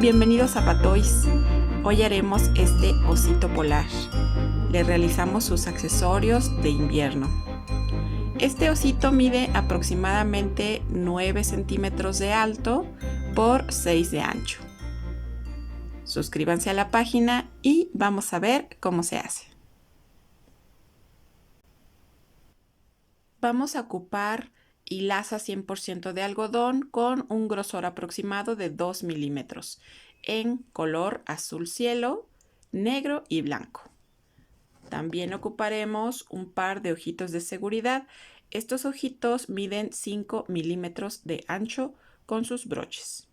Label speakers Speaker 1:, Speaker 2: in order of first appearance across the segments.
Speaker 1: bienvenidos a Patoys. Hoy haremos este osito polar. Le realizamos sus accesorios de invierno. Este osito mide aproximadamente 9 centímetros de alto por 6 de ancho. Suscríbanse a la página y vamos a ver cómo se hace. Vamos a ocupar hilaza 100% de algodón con un grosor aproximado de 2 milímetros en color azul cielo, negro y blanco. También ocuparemos un par de ojitos de seguridad. Estos ojitos miden 5 milímetros de ancho con sus broches.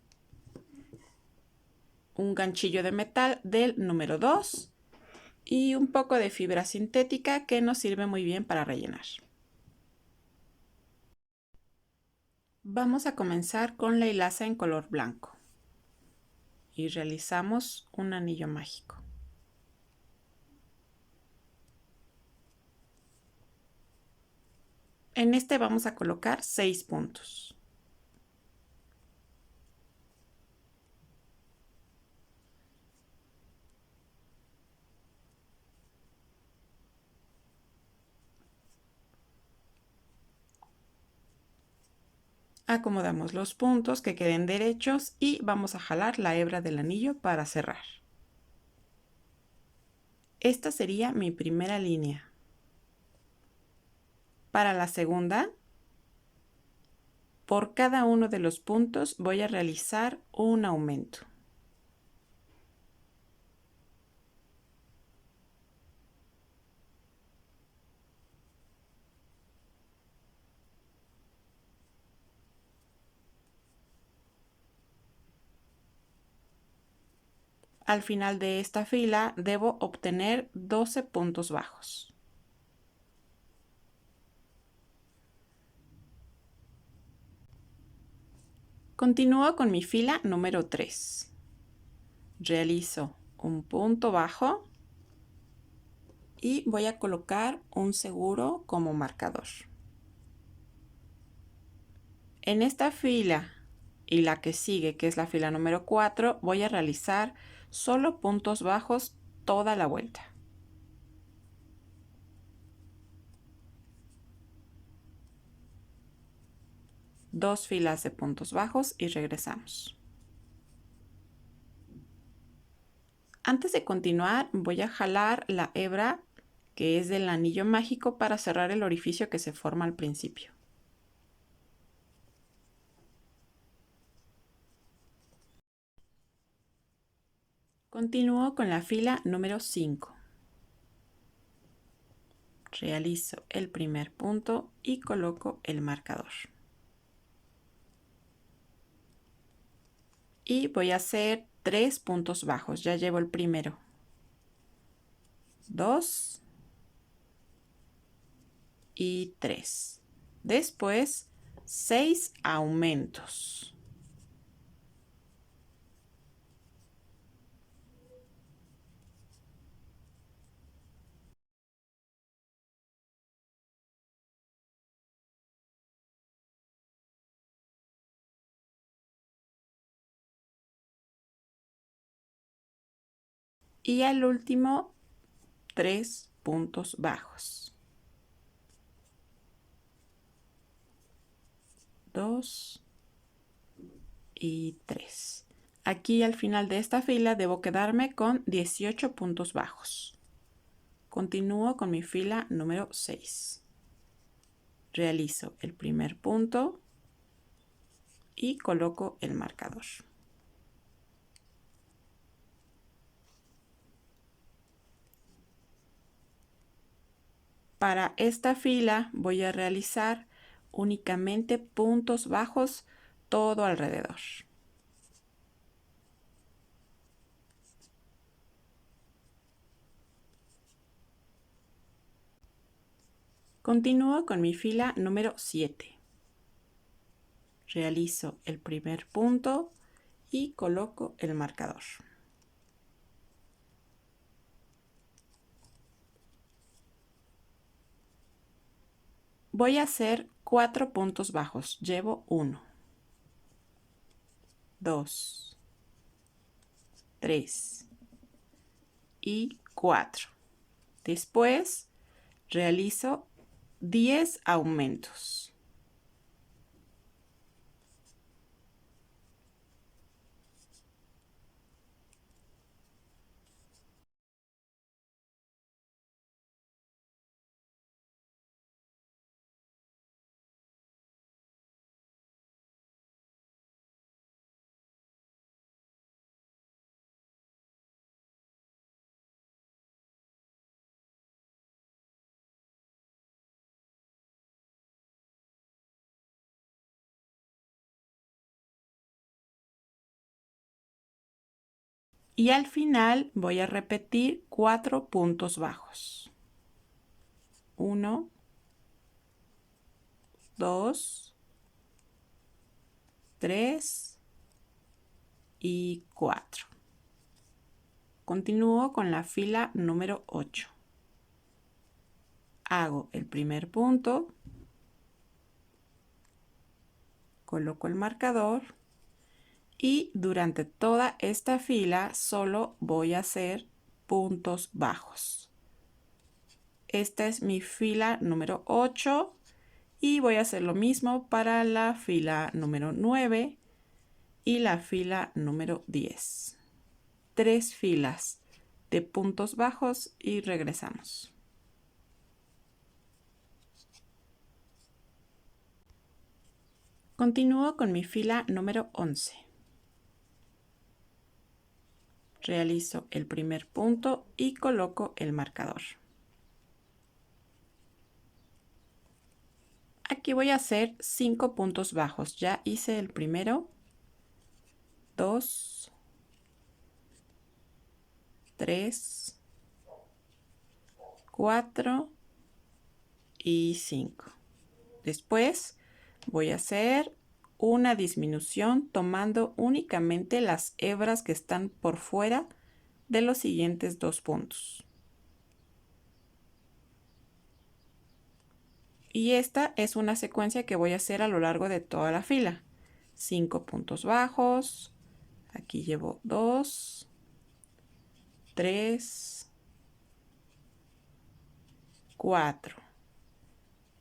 Speaker 1: Un ganchillo de metal del número 2 y un poco de fibra sintética que nos sirve muy bien para rellenar. Vamos a comenzar con la hilaza en color blanco y realizamos un anillo mágico. En este vamos a colocar 6 puntos. Acomodamos los puntos que queden derechos y vamos a jalar la hebra del anillo para cerrar. Esta sería mi primera línea. Para la segunda, por cada uno de los puntos voy a realizar un aumento. Al final de esta fila debo obtener 12 puntos bajos. Continúo con mi fila número 3. Realizo un punto bajo y voy a colocar un seguro como marcador. En esta fila y la que sigue, que es la fila número 4, voy a realizar solo puntos bajos toda la vuelta. Dos filas de puntos bajos y regresamos. Antes de continuar, voy a jalar la hebra que es del anillo mágico para cerrar el orificio que se forma al principio. Continúo con la fila número 5. Realizo el primer punto y coloco el marcador. Y voy a hacer 3 puntos bajos. Ya llevo el primero. 2 y 3. Después, 6 aumentos. Y al último, 3 puntos bajos. 2 y 3. Aquí al final de esta fila debo quedarme con 18 puntos bajos. Continúo con mi fila número 6. Realizo el primer punto y coloco el marcador. Para esta fila voy a realizar únicamente puntos bajos todo alrededor. Continúo con mi fila número 7. Realizo el primer punto y coloco el marcador. Voy a hacer 4 puntos bajos. Llevo 1, 2, 3 y 4. Después realizo 10 aumentos. Y al final voy a repetir 4 puntos bajos. 1, 2, 3 y 4. Continúo con la fila número 8. Hago el primer punto, coloco el marcador y durante toda esta fila solo voy a hacer puntos bajos. Esta es mi fila número 8 y voy a hacer lo mismo para la fila número 9 y la fila número 10. 3 filas de puntos bajos y regresamos. Continúo con mi fila número 11. Realizo el primer punto y coloco el marcador. Aquí voy a hacer 5 puntos bajos. Ya hice el primero, 2, 3, 4 y 5. Después voy a hacer una disminución tomando únicamente las hebras que están por fuera de los siguientes 2 puntos. Y esta es una secuencia que voy a hacer a lo largo de toda la fila. 5 puntos bajos, aquí llevo 2, 3, 4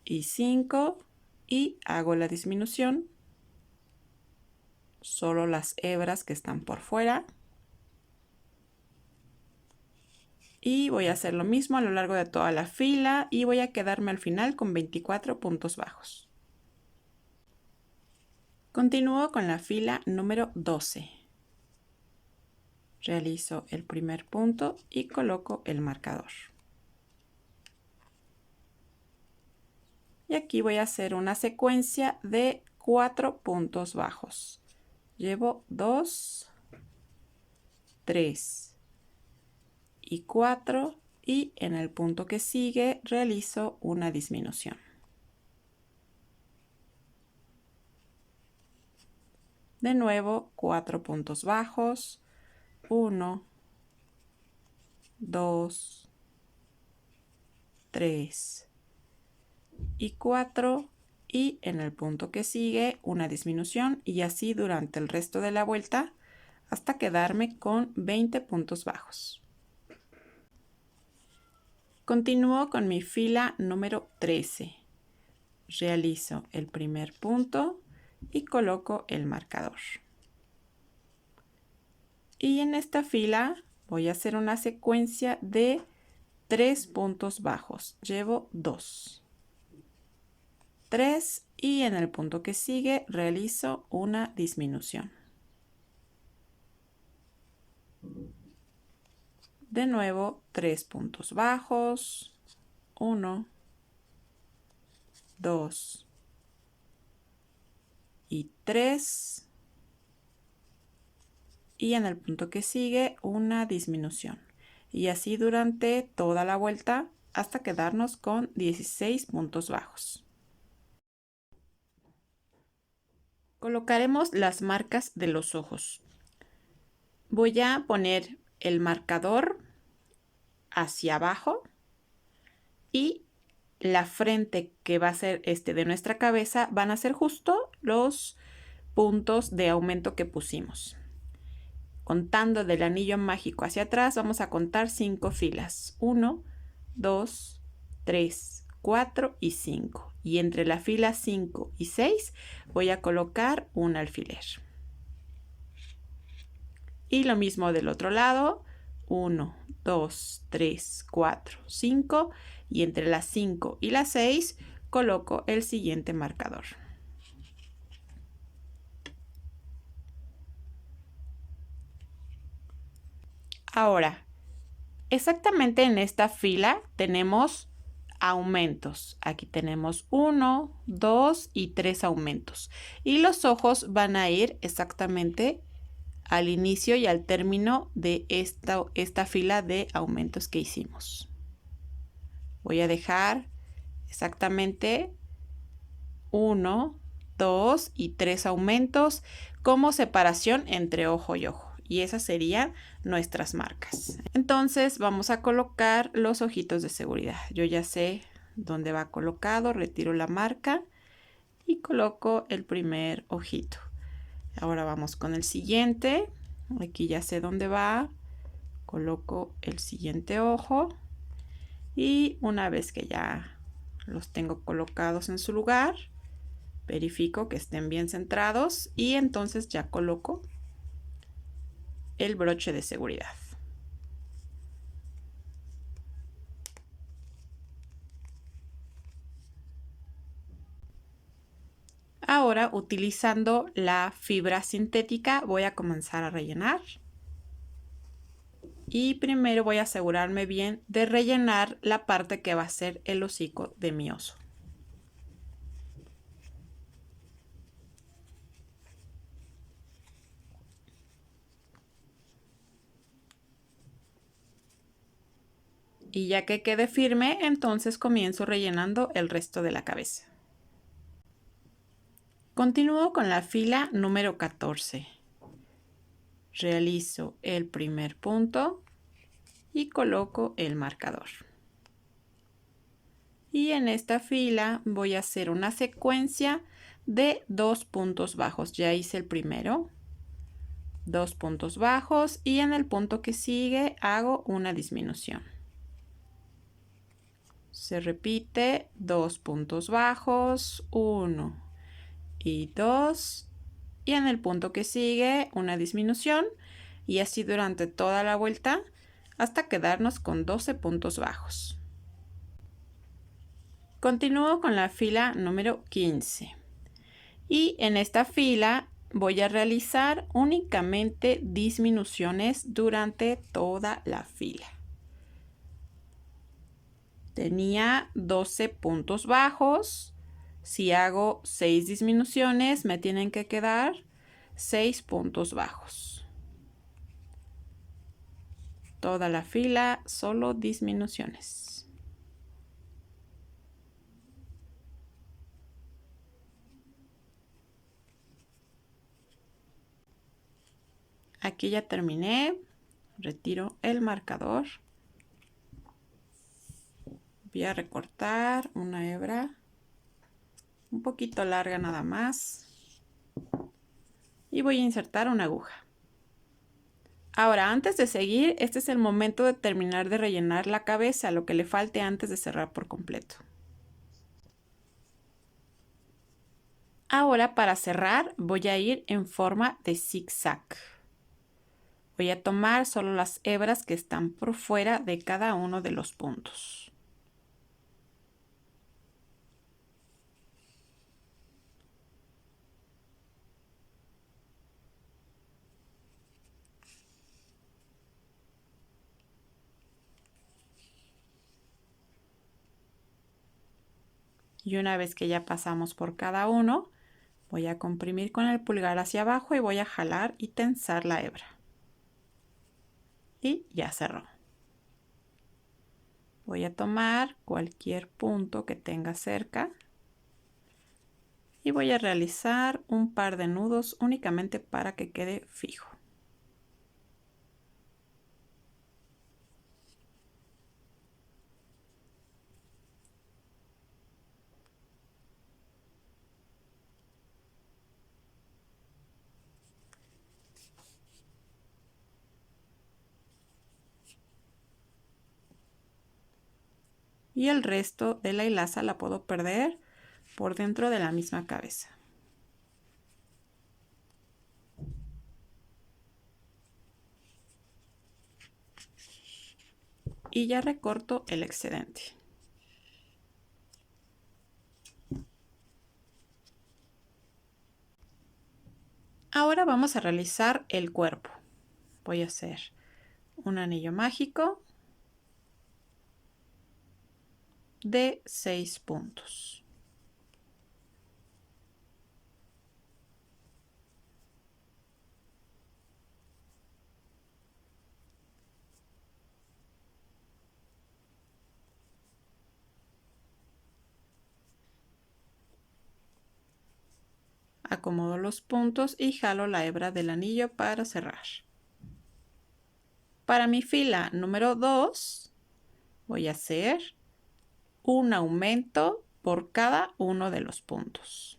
Speaker 1: y 5 y hago la disminución, solo las hebras que están por fuera. Y voy a hacer lo mismo a lo largo de toda la fila y voy a quedarme al final con 24 puntos bajos. Continúo con la fila número 12. Realizo el primer punto y coloco el marcador. Y aquí voy a hacer una secuencia de 4 puntos bajos. Llevo 2, 3 y 4 y en el punto que sigue realizo una disminución. De nuevo 4 puntos bajos, 1, 2, 3 y 4 y en el punto que sigue una disminución y así durante el resto de la vuelta hasta quedarme con 20 puntos bajos. Continúo con mi fila número 13. Realizo el primer punto y coloco el marcador. Y en esta fila voy a hacer una secuencia de 3 puntos bajos. Llevo 2, 3 y en el punto que sigue realizo una disminución. De nuevo 3 puntos bajos, 1, 2 y 3 y en el punto que sigue una disminución y así durante toda la vuelta hasta quedarnos con 16 puntos bajos. Colocaremos las marcas de los ojos. Voy a poner el marcador hacia abajo y la frente que va a ser de nuestra cabeza van a ser justo los puntos de aumento que pusimos. Contando del anillo mágico hacia atrás, vamos a contar 5 filas. 1, 2, 3, 4 y 5. Y entre la fila 5 y 6 voy a colocar un alfiler. Y lo mismo del otro lado. 1, 2, 3, 4, 5. Y entre las 5 y las 6 coloco el siguiente marcador. Ahora, exactamente en esta fila tenemos aumentos. Aquí tenemos 1, 2 y 3 aumentos. Y los ojos van a ir exactamente al inicio y al término de esta fila de aumentos que hicimos. Voy a dejar exactamente 1, 2 y 3 aumentos como separación entre ojo y ojo. Y esas serían nuestras marcas. Entonces vamos a colocar los ojitos de seguridad. Yo ya sé dónde va colocado, retiro la marca y coloco el primer ojito. Ahora vamos con el siguiente. Aquí ya sé dónde va. Coloco el siguiente ojo. Y una vez que ya los tengo colocados en su lugar, verifico que estén bien centrados y entonces ya coloco el broche de seguridad. Ahora, utilizando la fibra sintética, voy a comenzar a rellenar. Y primero voy a asegurarme bien de rellenar la parte que va a ser el hocico de mi oso. Y ya que quede firme, entonces comienzo rellenando el resto de la cabeza. Continúo con la fila número 14. Realizo el primer punto y coloco el marcador. Y en esta fila voy a hacer una secuencia de 2 puntos bajos. Ya hice el primero, 2 puntos bajos y en el punto que sigue hago una disminución. Se repite 2 puntos bajos, 1 y 2 y en el punto que sigue una disminución y así durante toda la vuelta hasta quedarnos con 12 puntos bajos. Continúo con la fila número 15 y en esta fila voy a realizar únicamente disminuciones durante toda la fila. Tenía 12 puntos bajos. Si hago 6 disminuciones, me tienen que quedar 6 puntos bajos. Toda la fila, solo disminuciones. Aquí ya terminé. Retiro el marcador. Voy a recortar una hebra un poquito larga nada más. Y voy a insertar una aguja. Ahora, antes de seguir, este es el momento de terminar de rellenar la cabeza, lo que le falte antes de cerrar por completo. Ahora, para cerrar, voy a ir en forma de zigzag. Voy a tomar solo las hebras que están por fuera de cada uno de los puntos. Y una vez que ya pasamos por cada uno, voy a comprimir con el pulgar hacia abajo y voy a jalar y tensar la hebra. Y ya cerró. Voy a tomar cualquier punto que tenga cerca y voy a realizar un par de nudos únicamente para que quede fijo. y el resto de la hilaza la puedo perder por dentro de la misma cabeza. Y ya recorto el excedente. Ahora vamos a realizar el cuerpo. Voy a hacer un anillo mágico de 6 puntos. Acomodo los puntos y jalo la hebra del anillo para cerrar. Para mi fila número 2 voy a hacer un aumento por cada uno de los puntos.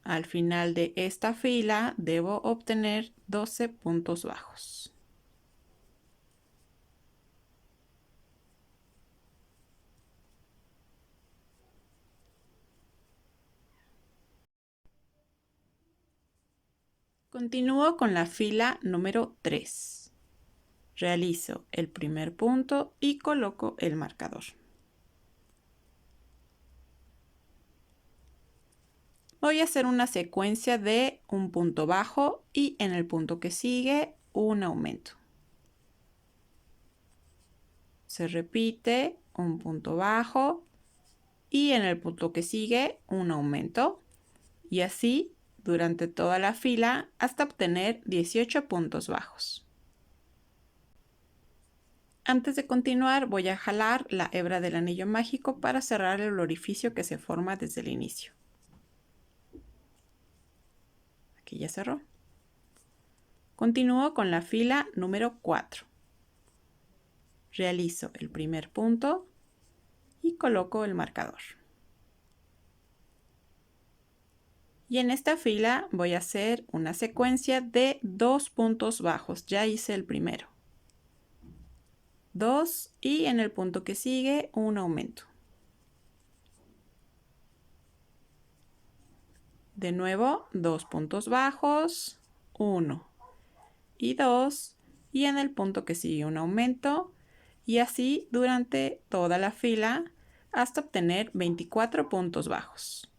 Speaker 1: Al final de esta fila debo obtener 12 puntos bajos. Continúo con la fila número 3. Realizo el primer punto y coloco el marcador. Voy a hacer una secuencia de un punto bajo y en el punto que sigue un aumento. Se repite un punto bajo y en el punto que sigue un aumento y así durante toda la fila hasta obtener 18 puntos bajos. Antes de continuar voy a jalar la hebra del anillo mágico para cerrar el orificio que se forma desde el inicio. Aquí ya cerró. Continúo con la fila número 4. Realizo el primer punto y coloco el marcador. Y en esta fila voy a hacer una secuencia de 2 puntos bajos. Ya hice el primero. 2 y en el punto que sigue un aumento. De nuevo, 2 puntos bajos, 1 y 2 y en el punto que sigue un aumento y así durante toda la fila hasta obtener 24 puntos bajos.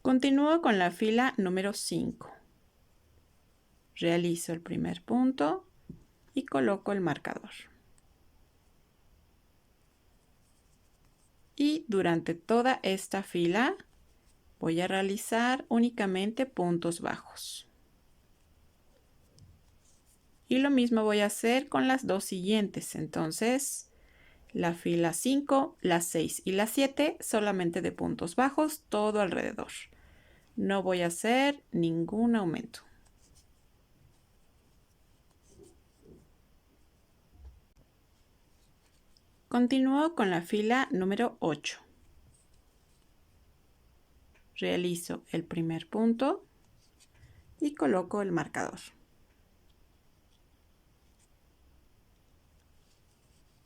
Speaker 1: Continúo con la fila número 5. Realizo el primer punto y coloco el marcador. Y durante toda esta fila voy a realizar únicamente puntos bajos. Y lo mismo voy a hacer con las dos siguientes. Entonces, la fila 5, la 6 y la 7 solamente de puntos bajos todo alrededor. No voy a hacer ningún aumento. Continúo con la fila número 8. Realizo el primer punto y coloco el marcador.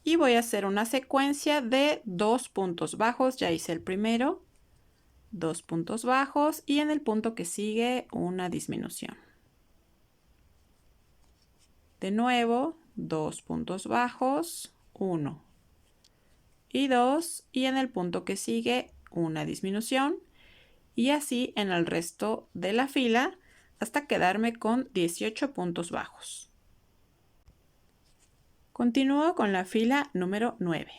Speaker 1: Y voy a hacer una secuencia de 2 puntos bajos. Ya hice el primero, 2 puntos bajos y en el punto que sigue una disminución. De nuevo, 2 puntos bajos, 1 y 2 y en el punto que sigue una disminución y así en el resto de la fila hasta quedarme con 18 puntos bajos. Continúo con la fila número 9.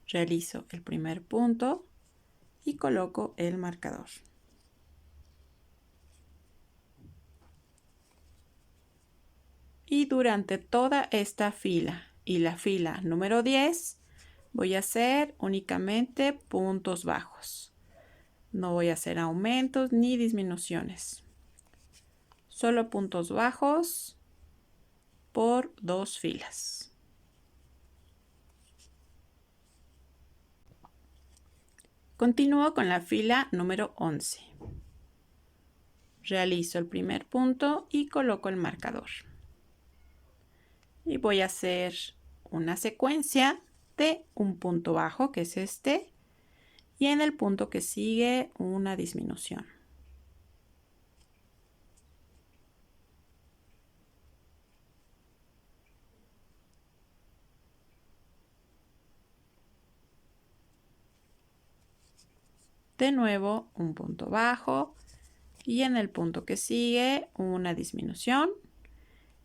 Speaker 1: Realizo el primer punto y coloco el marcador. Y durante toda esta fila y la fila número 10 voy a hacer únicamente puntos bajos. No voy a hacer aumentos ni disminuciones. Solo puntos bajos por 2 filas. Continúo con la fila número 11. Realizo el primer punto y coloco el marcador. Y voy a hacer una secuencia de un punto bajo, que es este, y en el punto que sigue una disminución. De nuevo un punto bajo y en el punto que sigue una disminución,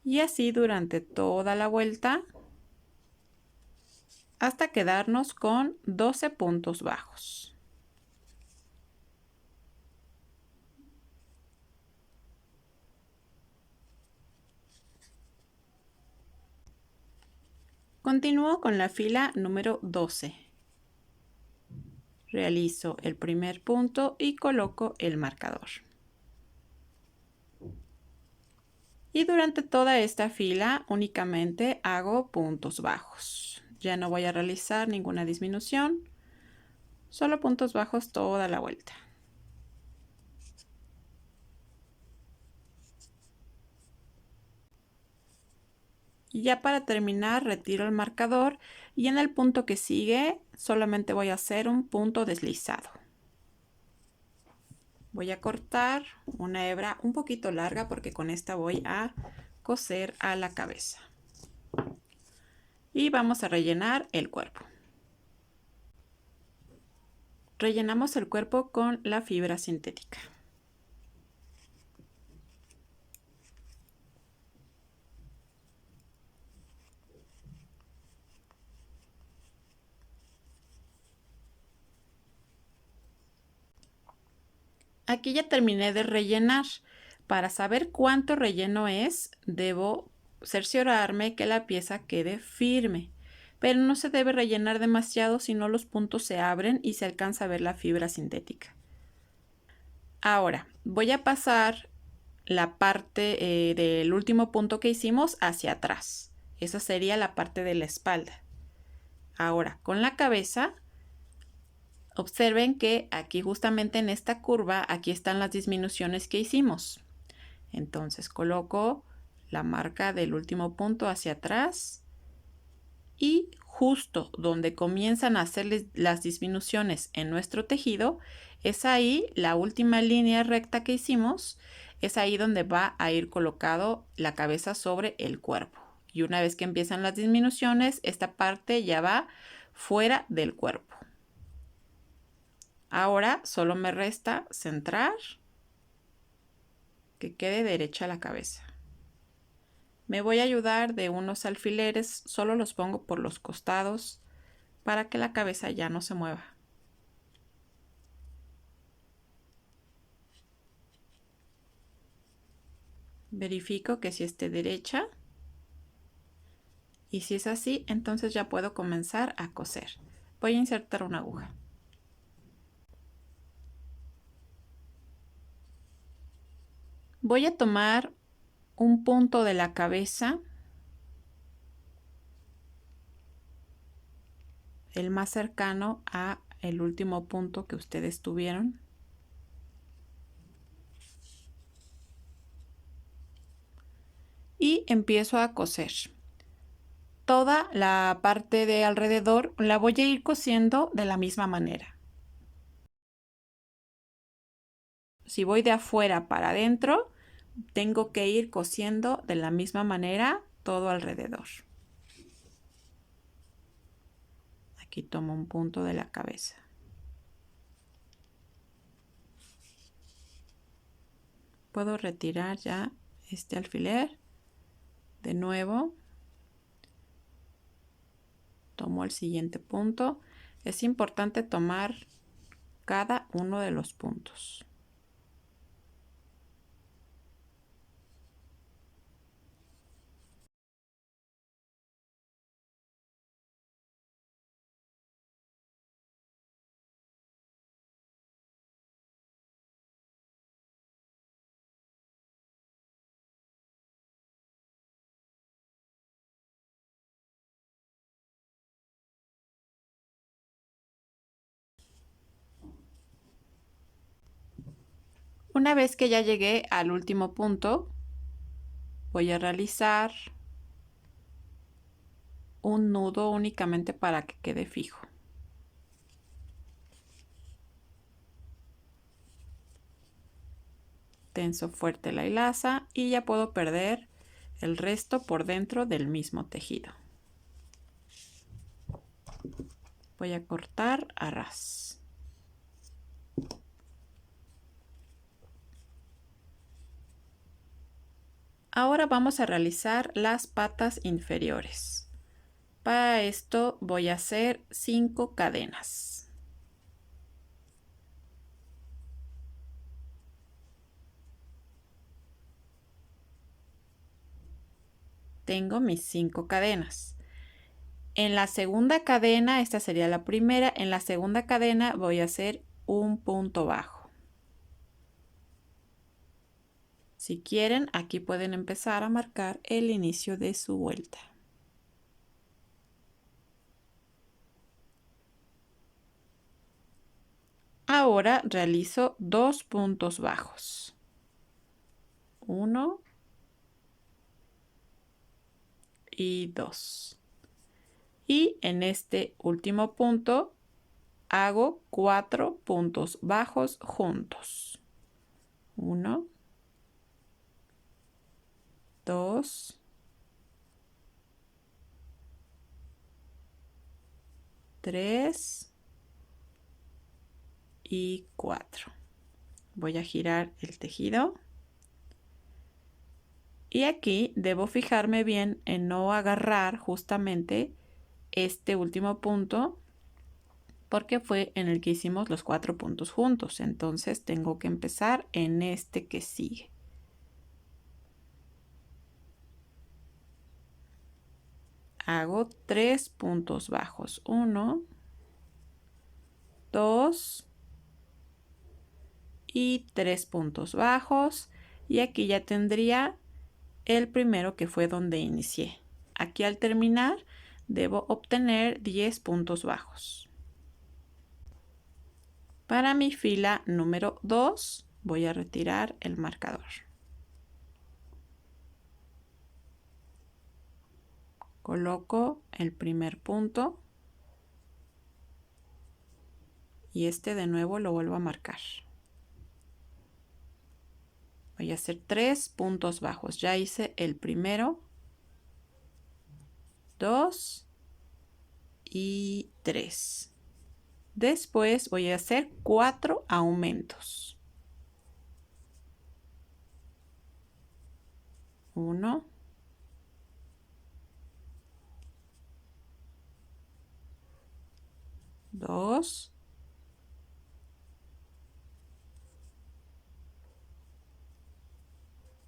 Speaker 1: y así durante toda la vuelta hasta quedarnos con 12 puntos bajos. Continúo con la fila número 12. Realizo el primer punto y coloco el marcador. Y durante toda esta fila únicamente hago puntos bajos. Ya no voy a realizar ninguna disminución, solo puntos bajos toda la vuelta. Y ya para terminar retiro el marcador y en el punto que sigue solamente voy a hacer un punto deslizado. Voy a cortar una hebra un poquito larga porque con esta voy a coser a la cabeza. Y vamos a rellenar el cuerpo. Rellenamos el cuerpo con la fibra sintética. Aquí ya terminé de rellenar. Para saber cuánto relleno es, debo cerciorarme que la pieza quede firme. Pero no se debe rellenar demasiado, si no los puntos se abren y se alcanza a ver la fibra sintética. Ahora voy a pasar la parte del último punto que hicimos hacia atrás. Esa sería la parte de la espalda. Ahora con la cabeza, observen que aquí justamente en esta curva, aquí están las disminuciones que hicimos. Entonces coloco la marca del último punto hacia atrás y justo donde comienzan a hacer las disminuciones en nuestro tejido, es ahí la última línea recta que hicimos, es ahí donde va a ir colocado la cabeza sobre el cuerpo. Y una vez que empiezan las disminuciones, esta parte ya va fuera del cuerpo. Ahora solo me resta centrar, que quede derecha la cabeza. Me voy a ayudar de unos alfileres, solo los pongo por los costados para que la cabeza ya no se mueva. Verifico que sí esté derecha y si es así, entonces ya puedo comenzar a coser. Voy a insertar una aguja. Voy a tomar un punto de la cabeza, el más cercano a el último punto que ustedes tuvieron. Y empiezo a coser. Toda la parte de alrededor la voy a ir cosiendo de la misma manera. Si voy de afuera para adentro, tengo que ir cosiendo de la misma manera todo alrededor. Aquí tomo un punto de la cabeza. Puedo retirar ya este alfiler. De nuevo, tomo el siguiente punto. Es importante tomar cada uno de los puntos. Una vez que ya llegué al último punto, voy a realizar un nudo únicamente para que quede fijo. Tenso fuerte la hilaza y ya puedo perder el resto por dentro del mismo tejido. Voy a cortar a ras. Ahora vamos a realizar las patas inferiores. Para esto voy a hacer 5 cadenas. Tengo mis 5 cadenas. En la segunda cadena, esta sería la primera, en la segunda cadena voy a hacer un punto bajo. Si quieren, aquí pueden empezar a marcar el inicio de su vuelta. Ahora realizo 2 puntos bajos. 1 y 2. Y en este último punto hago 4 puntos bajos juntos. 1, 2, 3 y 4. Voy a girar el tejido. Y aquí debo fijarme bien en no agarrar justamente este último punto porque fue en el que hicimos los 4 puntos juntos. Entonces tengo que empezar en este que sigue. Hago 3 puntos bajos. 1, 2 y 3 puntos bajos. Y aquí ya tendría el primero que fue donde inicié. Aquí al terminar debo obtener 10 puntos bajos. Para mi fila número 2 voy a retirar el marcador. Coloco el primer punto y este de nuevo lo vuelvo a marcar. Voy a hacer 3 puntos bajos. Ya hice el primero, 2 y 3. Después voy a hacer 4 aumentos. 1, 2,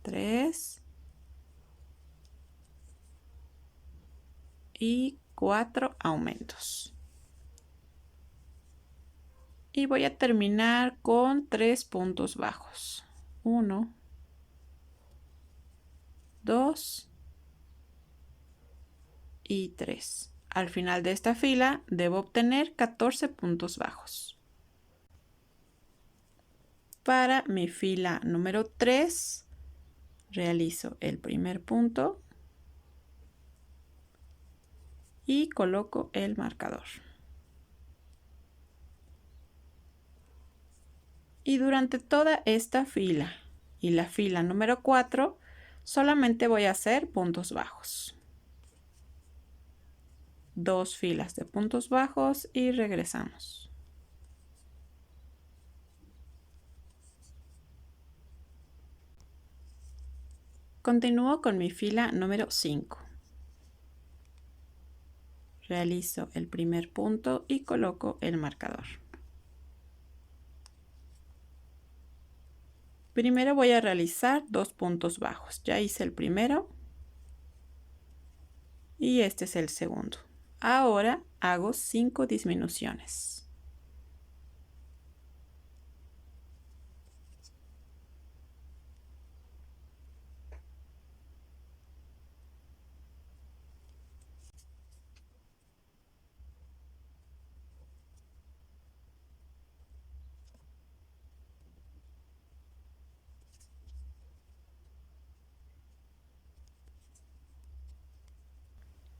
Speaker 1: 3 y 4 aumentos. Y voy a terminar con 3 puntos bajos. 1, 2 y 3. Al final de esta fila debo obtener 14 puntos bajos. Para mi fila número 3 realizo el primer punto y coloco el marcador. Y durante toda esta fila y la fila número 4 solamente voy a hacer puntos bajos. 2 filas de puntos bajos y regresamos. Continúo con mi fila número 5. Realizo el primer punto y coloco el marcador. Primero voy a realizar 2 puntos bajos. Ya hice el primero y este es el segundo. Ahora hago 5 disminuciones.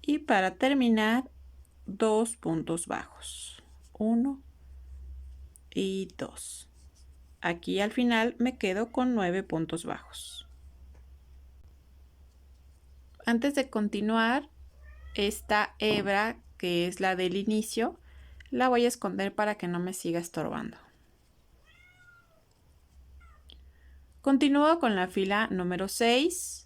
Speaker 1: Y para terminar, 2 puntos bajos. 1 y 2. Aquí al final me quedo con 9 puntos bajos. Antes de continuar, esta hebra, que es la del inicio, la voy a esconder para que no me siga estorbando. Continúo con la fila número 6.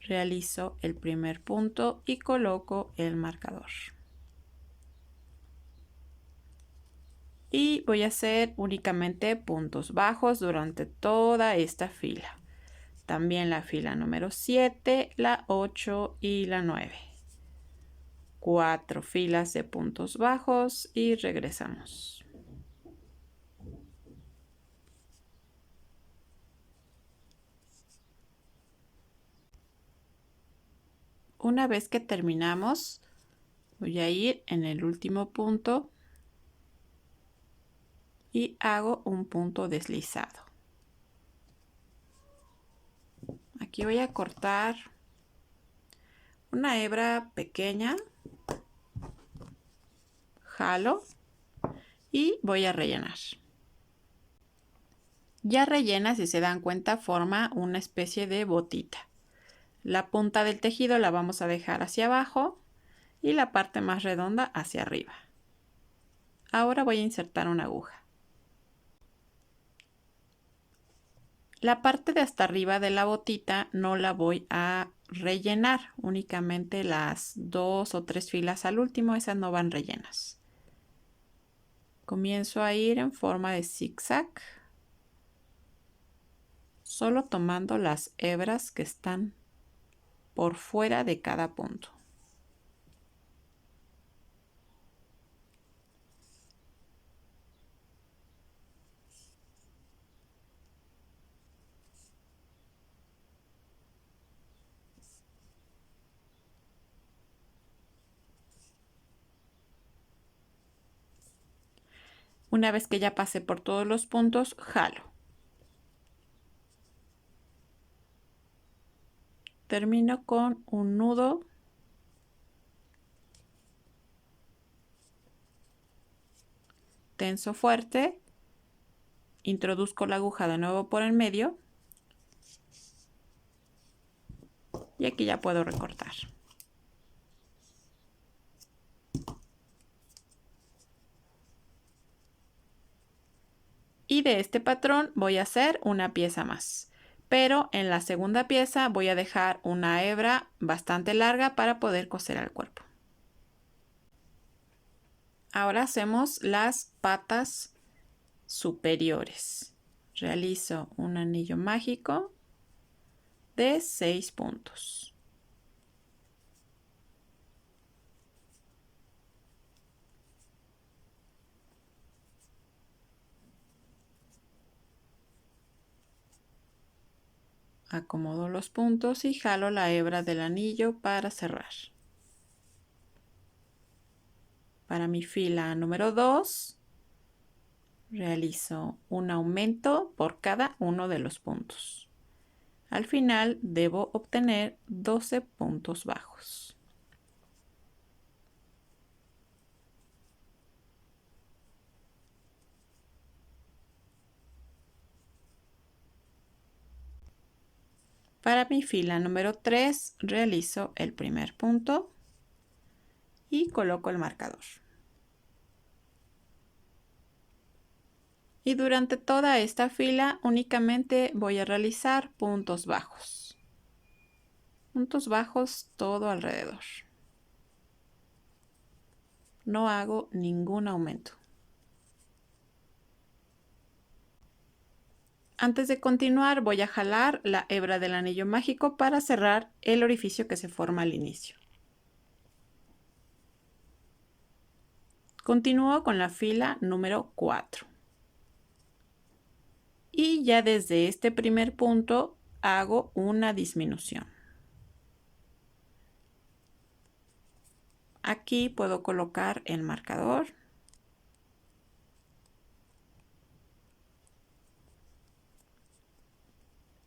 Speaker 1: Realizo el primer punto y coloco el marcador. Y voy a hacer únicamente puntos bajos durante toda esta fila. También la fila número 7, la 8 y la 9. 4 filas de puntos bajos y regresamos. Una vez que terminamos, voy a ir en el último punto y hago un punto deslizado. Aquí voy a cortar una hebra pequeña, jalo y voy a rellenar. Ya rellena, si se dan cuenta, forma una especie de botita. La punta del tejido la vamos a dejar hacia abajo y la parte más redonda hacia arriba. Ahora voy a insertar una aguja. La parte de hasta arriba de la botita no la voy a rellenar, únicamente las 2 o 3 filas al último, esas no van rellenas. Comienzo a ir en forma de zigzag, solo tomando las hebras que están por fuera de cada punto. Una vez que ya pasé por todos los puntos, jalo. Termino con un nudo tenso fuerte, introduzco la aguja de nuevo por el medio y aquí ya puedo recortar. Y de este patrón voy a hacer una pieza más, pero en la segunda pieza voy a dejar una hebra bastante larga para poder coser al cuerpo. Ahora hacemos las patas superiores. Realizo un anillo mágico de 6 puntos. Acomodo los puntos y jalo la hebra del anillo para cerrar. Para mi fila número 2, realizo un aumento por cada uno de los puntos. Al final debo obtener 12 puntos bajos. Para mi fila número 3 realizo el primer punto y coloco el marcador. Y durante toda esta fila únicamente voy a realizar puntos bajos. Puntos bajos todo alrededor. No hago ningún aumento. Antes de continuar voy a jalar la hebra del anillo mágico para cerrar el orificio que se forma al inicio. Continúo con la fila número 4. Y ya desde este primer punto hago una disminución. Aquí puedo colocar el marcador.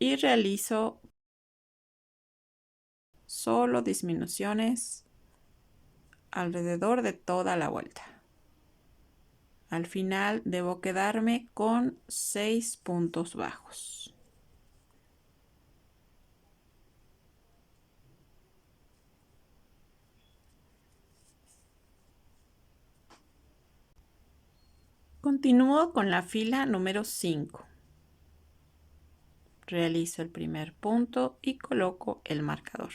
Speaker 1: Y realizo solo disminuciones alrededor de toda la vuelta. Al final debo quedarme con 6 puntos bajos. Continúo con la fila número 5. Realizo el primer punto y coloco el marcador.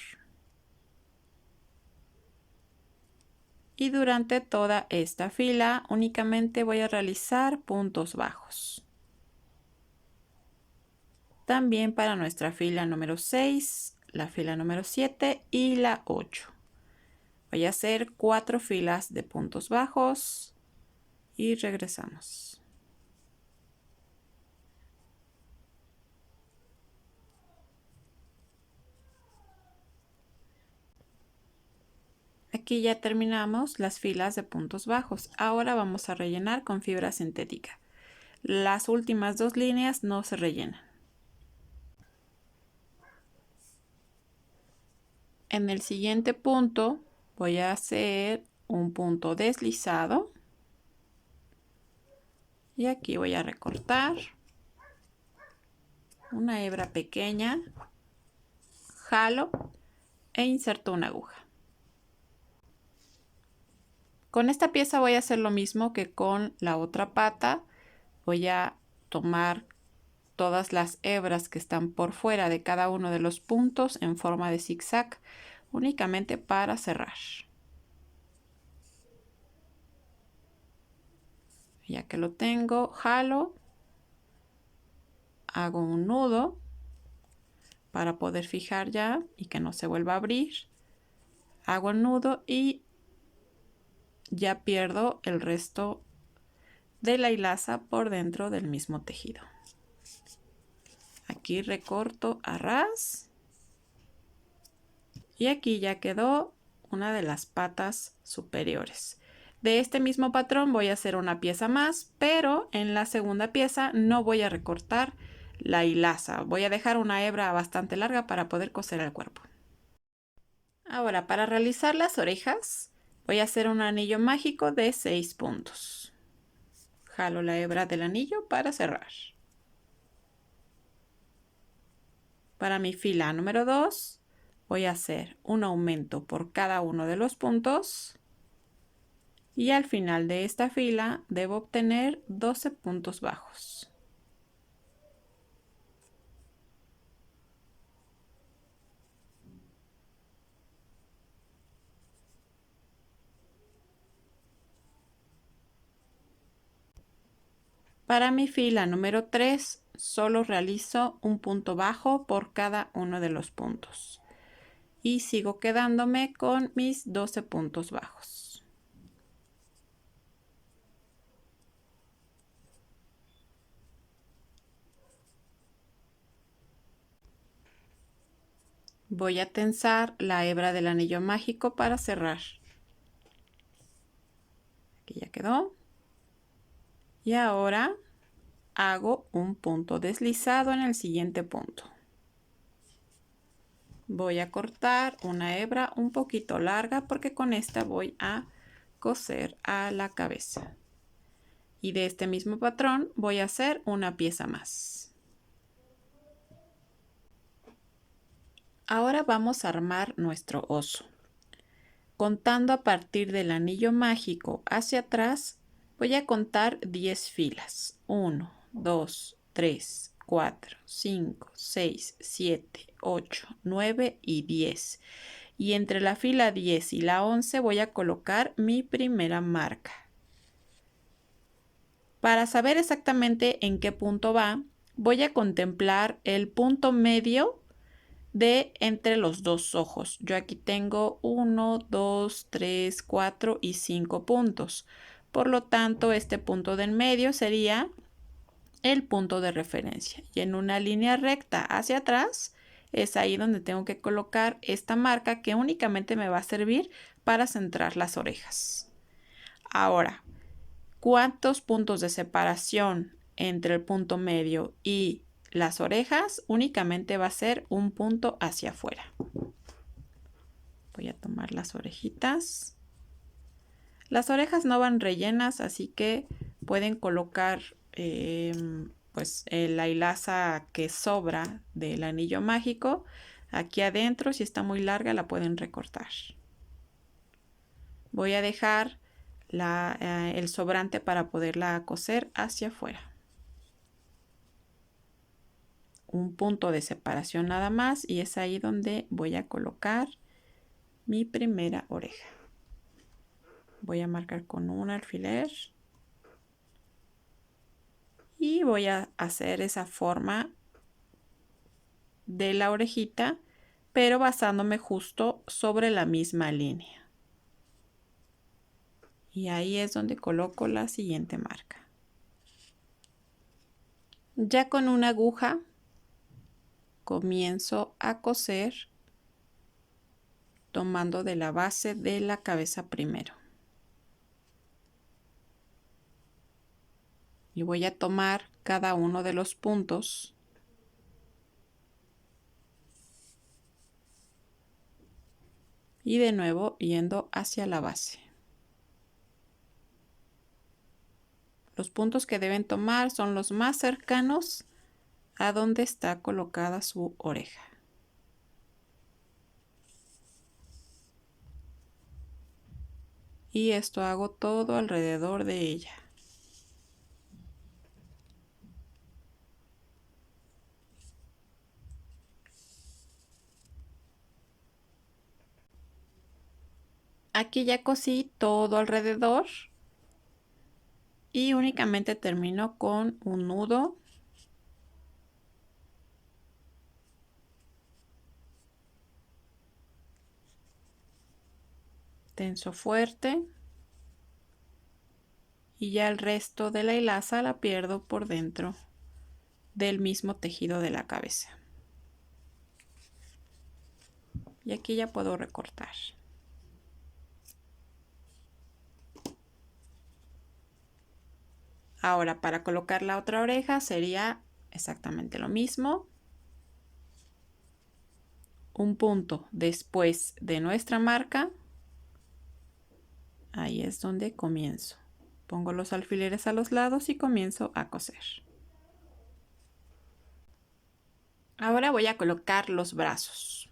Speaker 1: Y durante toda esta fila únicamente voy a realizar puntos bajos. También para nuestra fila número 6, la fila número 7 y la 8. Voy a hacer 4 filas de puntos bajos y regresamos. Aquí ya terminamos las filas de puntos bajos. Ahora vamos a rellenar con fibra sintética. Las últimas 2 líneas no se rellenan. En el siguiente punto voy a hacer un punto deslizado. Y aquí voy a recortar una hebra pequeña, jalo e inserto una aguja. Con esta pieza voy a hacer lo mismo que con la otra pata. Voy a tomar todas las hebras que están por fuera de cada uno de los puntos en forma de zigzag, únicamente para cerrar. Ya que lo tengo, jalo, hago un nudo para poder fijar ya y que no se vuelva a abrir. Hago el nudo y ya pierdo el resto de la hilaza por dentro del mismo tejido. Aquí recorto a ras y aquí ya quedó una de las patas superiores. De este mismo patrón voy a hacer una pieza más, pero en la segunda pieza no voy a recortar la hilaza. Voy a dejar una hebra bastante larga para poder coser el cuerpo. Ahora, para realizar las orejas, voy a hacer un anillo mágico de 6 puntos. Jalo la hebra del anillo para cerrar. Para mi fila número 2, voy a hacer un aumento por cada uno de los puntos. Y al final de esta fila debo obtener 12 puntos bajos. Para mi fila número 3, solo realizo un punto bajo por cada uno de los puntos. Y sigo quedándome con mis 12 puntos bajos. Voy a tensar la hebra del anillo mágico para cerrar. Aquí ya quedó. Y ahora hago un punto deslizado en el siguiente punto. Voy a cortar una hebra un poquito larga porque con esta voy a coser a la cabeza. Y de este mismo patrón voy a hacer una pieza más. Ahora vamos a armar nuestro oso. Contando a partir del anillo mágico hacia atrás, voy a contar 10 filas. 1, 2, 3, 4, 5, 6, 7, 8, 9 y 10. Y entre la fila 10 y la 11 voy a colocar mi primera marca. Para saber exactamente en qué punto va, voy a contemplar el punto medio de entre los dos ojos. Yo aquí tengo 1, 2, 3, 4 y 5 puntos. Por lo tanto, este punto del medio sería el punto de referencia. Y en una línea recta hacia atrás es ahí donde tengo que colocar esta marca que únicamente me va a servir para centrar las orejas. Ahora, ¿cuántos puntos de separación entre el punto medio y las orejas? Únicamente va a ser un punto hacia afuera. Voy a tomar las orejitas. Las orejas no van rellenas, así que pueden colocar pues la hilaza que sobra del anillo mágico aquí adentro. Si está muy larga la pueden recortar. Voy a dejar el sobrante para poderla coser hacia afuera. Un punto de separación nada más y es ahí donde voy a colocar mi primera oreja. Voy a marcar con un alfiler y voy a hacer esa forma de la orejita, pero basándome justo sobre la misma línea. Y ahí es donde coloco la siguiente marca. Ya con una aguja comienzo a coser tomando de la base de la cabeza primero. Y voy a tomar cada uno de los puntos y de nuevo yendo hacia la base. Los puntos que deben tomar son los más cercanos a donde está colocada su oreja. Y esto hago todo alrededor de ella. Aquí ya cosí todo alrededor y únicamente termino con un nudo tenso fuerte y ya el resto de la hilaza la pierdo por dentro del mismo tejido de la cabeza. Y aquí ya puedo recortar. Ahora para colocar la otra oreja sería exactamente lo mismo. Un punto después de nuestra marca. Ahí es donde comienzo. Pongo los alfileres a los lados y comienzo a coser. Ahora voy a colocar los brazos.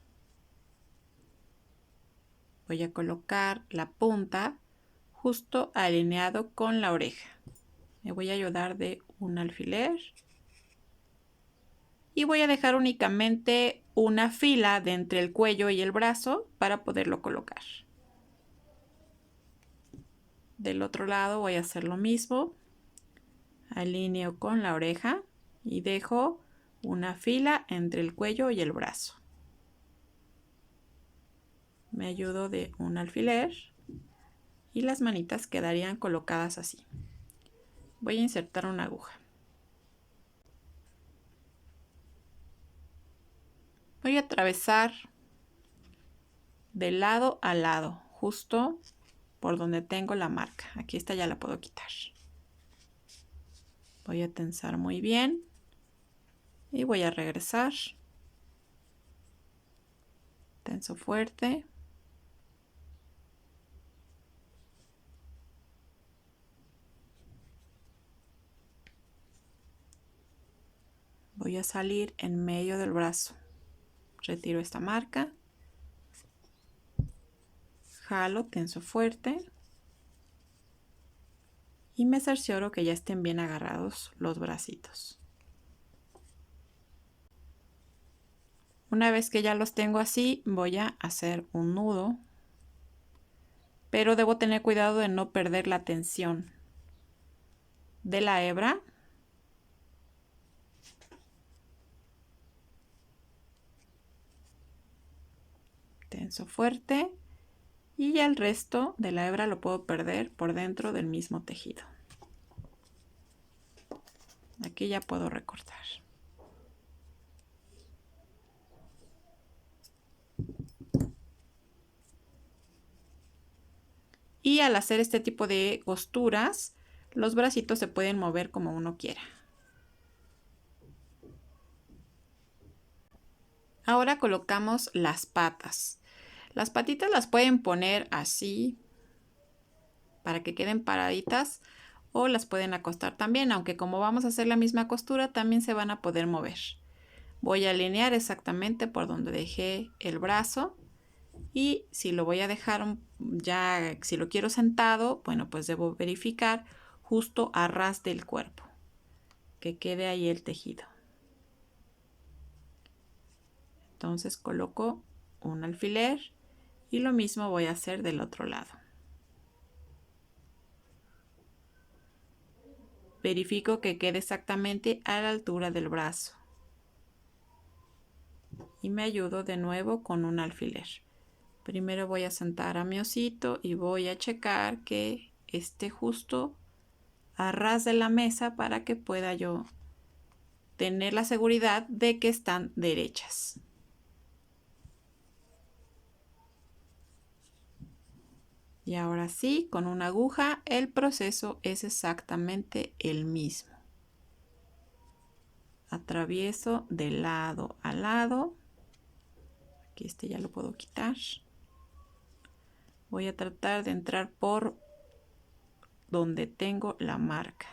Speaker 1: Voy a colocar la punta justo alineado con la oreja. Me voy a ayudar de un alfiler. Y voy a dejar únicamente una fila de entre el cuello y el brazo para poderlo colocar. Del otro lado voy a hacer lo mismo. Alineo con la oreja y dejo una fila entre el cuello y el brazo. Me ayudo de un alfiler y las manitas quedarían colocadas así. Voy a insertar una aguja. Voy a atravesar de lado a lado, justo por donde tengo la marca. Aquí esta ya la puedo quitar. Voy a tensar muy bien y voy a regresar. Tenso fuerte. Voy a salir en medio del brazo. Retiro esta marca. Jalo, tenso fuerte. Y me cercioro que ya estén bien agarrados los bracitos. Una vez que ya los tengo así, voy a hacer un nudo. Pero debo tener cuidado de no perder la tensión de la hebra. Tenso fuerte. Y ya el resto de la hebra lo puedo perder por dentro del mismo tejido. Aquí ya puedo recortar. Y al hacer este tipo de costuras, los bracitos se pueden mover como uno quiera. Ahora colocamos las patas. Las patitas las pueden poner así para que queden paraditas o las pueden acostar también, aunque como vamos a hacer la misma costura también se van a poder mover. Voy a alinear exactamente por donde dejé el brazo y si lo voy a dejar ya, si lo quiero sentado, bueno, pues debo verificar justo a ras del cuerpo, que quede ahí el tejido. Entonces coloco un alfiler y lo mismo voy a hacer del otro lado. Verifico que quede exactamente a la altura del brazo. Y me ayudo de nuevo con un alfiler. Primero voy a sentar a mi osito y voy a checar que esté justo a ras de la mesa para que pueda yo tener la seguridad de que están derechas. Y ahora sí, con una aguja el proceso es exactamente el mismo. Atravieso de lado a lado. Aquí este ya lo puedo quitar. Voy a tratar de entrar por donde tengo la marca.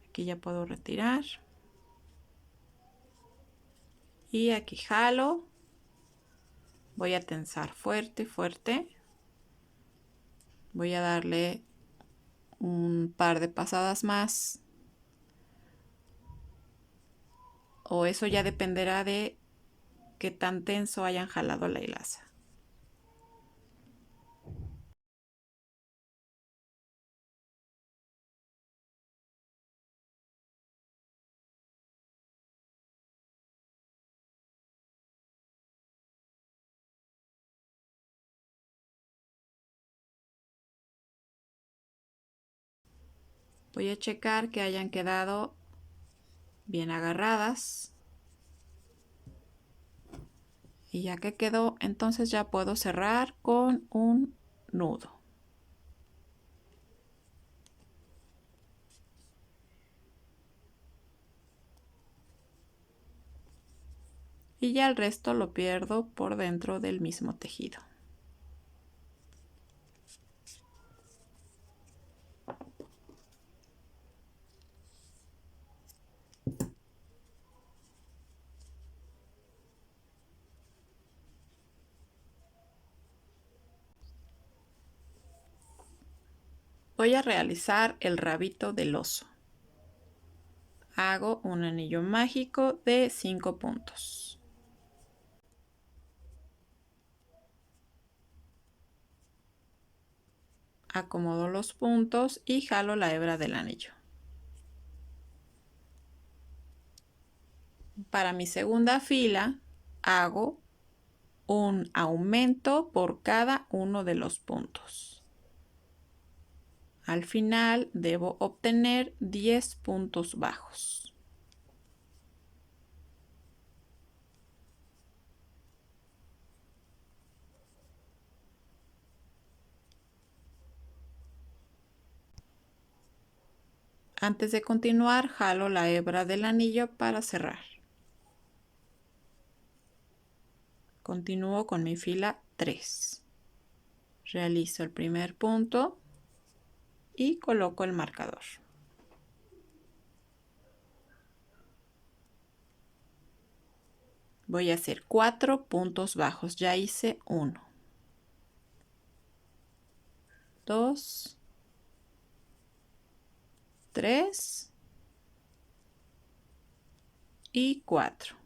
Speaker 1: Aquí ya puedo retirar. Y aquí jalo. Voy a tensar fuerte, fuerte. Voy a darle un par de pasadas más. O eso ya dependerá de qué tan tenso hayan jalado la hilaza. Voy a checar que hayan quedado bien agarradas. Y ya que quedó, entonces ya puedo cerrar con un nudo. Y ya el resto lo pierdo por dentro del mismo tejido. Voy a realizar el rabito del oso. Hago un anillo mágico de 5 puntos. Acomodo los puntos y jalo la hebra del anillo. Para mi segunda fila hago un aumento por cada uno de los puntos. Al final debo obtener 10 puntos bajos. Antes de continuar, jalo la hebra del anillo para cerrar. Continúo con mi fila 3. Realizo el primer punto y coloco el marcador. Voy a hacer 4 puntos bajos. Ya hice 1, 2, 3 y 4.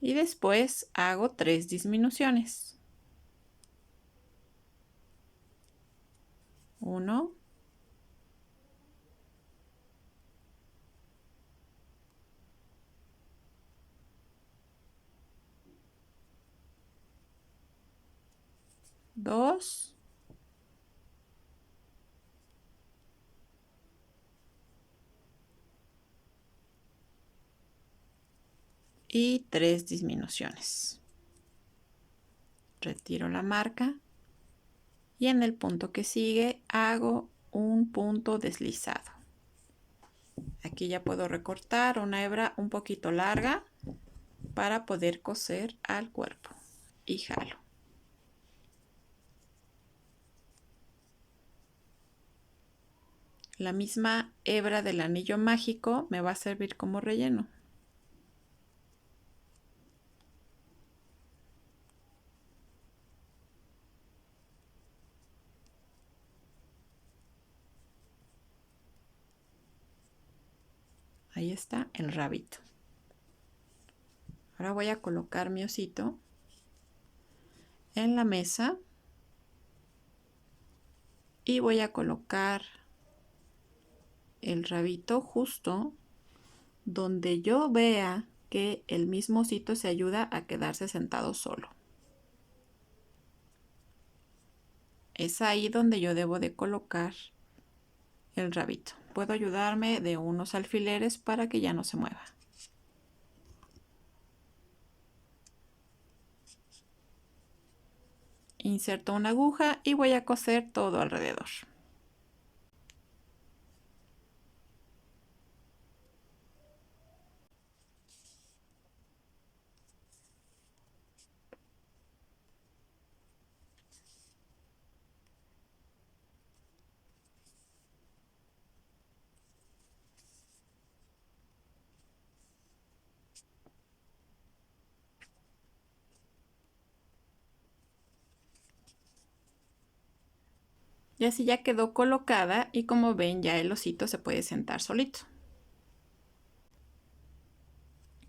Speaker 1: Y después hago 3 disminuciones. 1, 2 y 3 disminuciones. Retiro la marca y en el punto que sigue hago un punto deslizado. Aquí ya puedo recortar una hebra un poquito larga para poder coser al cuerpo. y jalo. La misma hebra del anillo mágico me va a servir como relleno. Ahí está el rabito. Ahora voy a colocar mi osito en la mesa y voy a colocar el rabito justo donde yo vea que el mismo osito se ayuda a quedarse sentado solo. Es ahí donde yo debo de colocar el rabito. Puedo ayudarme de unos alfileres para que ya no se mueva. Inserto una aguja y voy a coser todo alrededor. Y así ya quedó colocada y como ven ya el osito se puede sentar solito.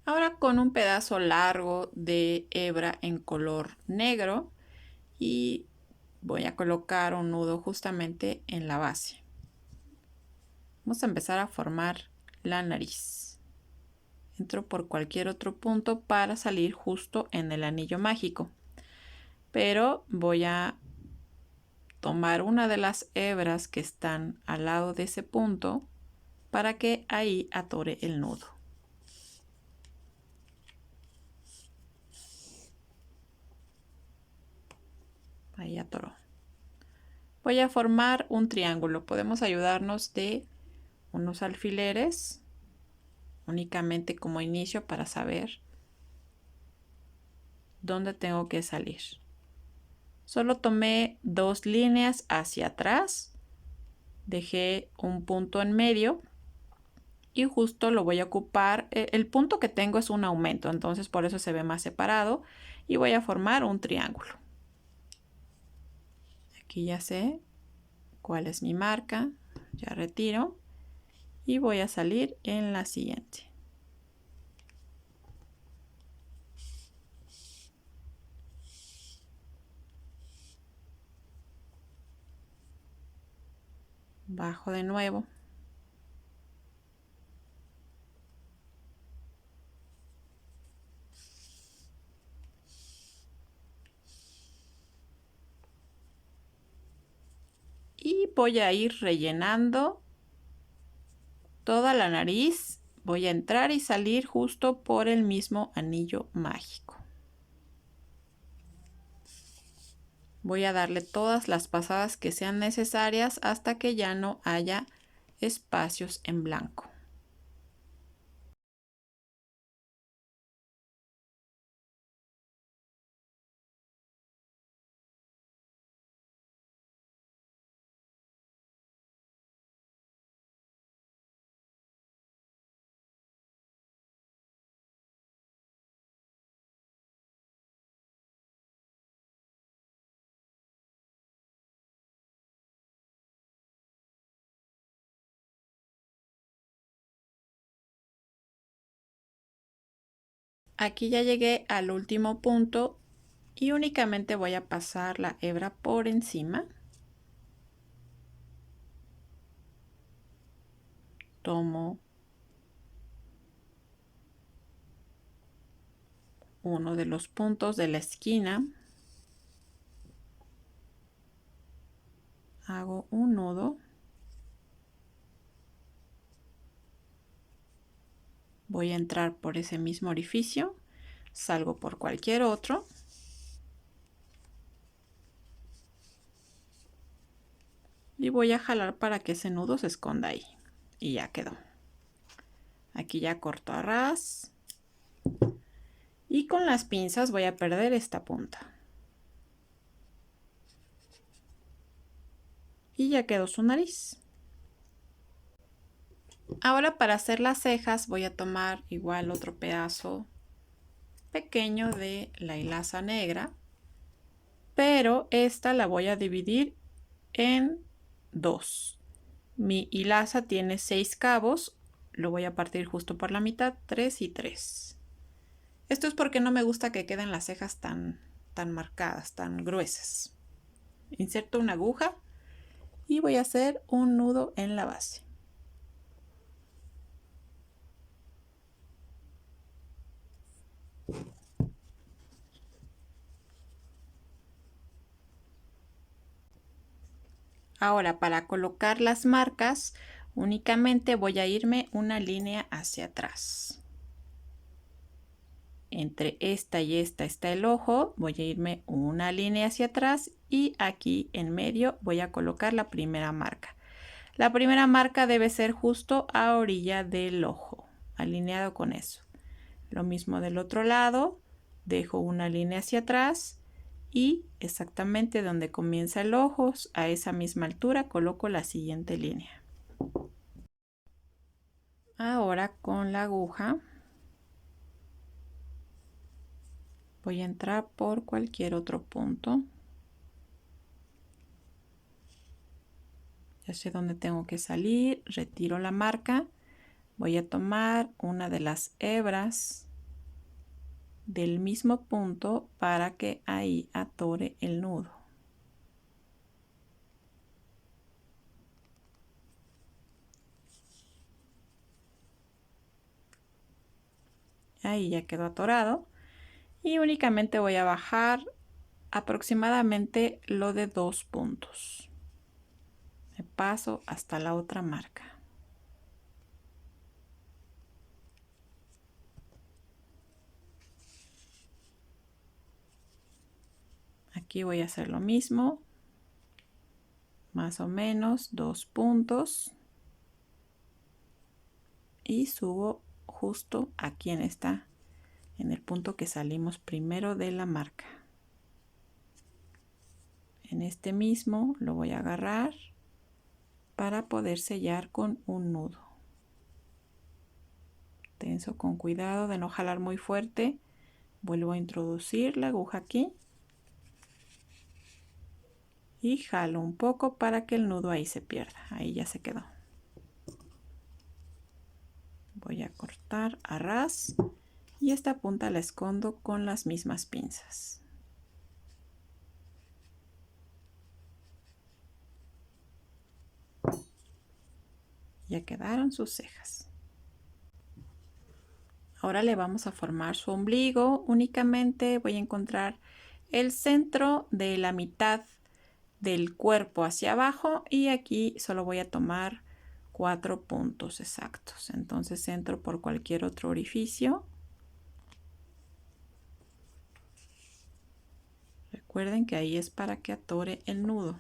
Speaker 1: Ahora con un pedazo largo de hebra en color negro y voy a colocar un nudo justamente en la base. Vamos a empezar a formar la nariz. Entro por cualquier otro punto para salir justo en el anillo mágico. Pero voy a tomar una de las hebras que están al lado de ese punto para que ahí atore el nudo. Ahí atoró. Voy a formar un triángulo. Podemos ayudarnos de unos alfileres únicamente como inicio para saber dónde tengo que salir. Solo tomé 2 líneas hacia atrás, dejé un punto en medio y justo lo voy a ocupar. El punto que tengo es un aumento, entonces por eso se ve más separado y voy a formar un triángulo. Aquí ya sé cuál es mi marca, ya retiro y voy a salir en la siguiente. Bajo de nuevo. Y voy a ir rellenando toda la nariz. Voy a entrar y salir justo por el mismo anillo mágico. Voy a darle todas las pasadas que sean necesarias hasta que ya no haya espacios en blanco. Aquí ya llegué al último punto y únicamente voy a pasar la hebra por encima. Tomo uno de los puntos de la esquina, hago un nudo, voy a entrar por ese mismo orificio, salgo por cualquier otro y voy a jalar para que ese nudo se esconda ahí y ya quedó. Aquí ya corto a ras Y con las pinzas voy a perder esta punta. Y ya quedó su nariz. Ahora para hacer las cejas voy a tomar igual otro pedazo pequeño de la hilaza negra, pero esta la voy a dividir en dos. Mi hilaza tiene 6 cabos, lo voy a partir justo por la mitad, 3 y 3. Esto es porque no me gusta que queden las cejas tan marcadas, tan gruesas. Inserto una aguja y voy a hacer un nudo en la base. Ahora para colocar las marcas únicamente voy a irme una línea hacia atrás. Entre esta y esta está el ojo, voy a irme una línea hacia atrás y aquí en medio voy a colocar la primera marca. La primera marca debe ser justo a orilla del ojo, alineado con eso. Lo mismo del otro lado, dejo una línea hacia atrás y exactamente donde comienza el ojo, a esa misma altura, coloco la siguiente línea. Ahora con la aguja voy a entrar por cualquier otro punto. Ya sé dónde tengo que salir, retiro la marca. Voy a tomar una de las hebras del mismo punto para que ahí atore el nudo. Ahí ya quedó atorado y únicamente voy a bajar aproximadamente lo de 2 puntos. Me paso hasta la otra marca. Aquí voy a hacer lo mismo, más o menos 2 puntos y subo justo aquí en el punto que salimos primero de la marca. En este mismo lo voy a agarrar para poder sellar con un nudo. Tenso con cuidado de no jalar muy fuerte. Vuelvo a introducir la aguja aquí y jalo un poco para que el nudo ahí se pierda. Ahí ya se quedó. Voy a cortar a ras y esta punta la escondo con las mismas pinzas. Ya quedaron sus cejas. Ahora le vamos a formar su ombligo. Únicamente voy a encontrar el centro de la mitad del cuerpo hacia abajo y aquí solo voy a tomar 4 puntos exactos. Entonces entro por cualquier otro orificio. Recuerden que ahí es para que atore el nudo.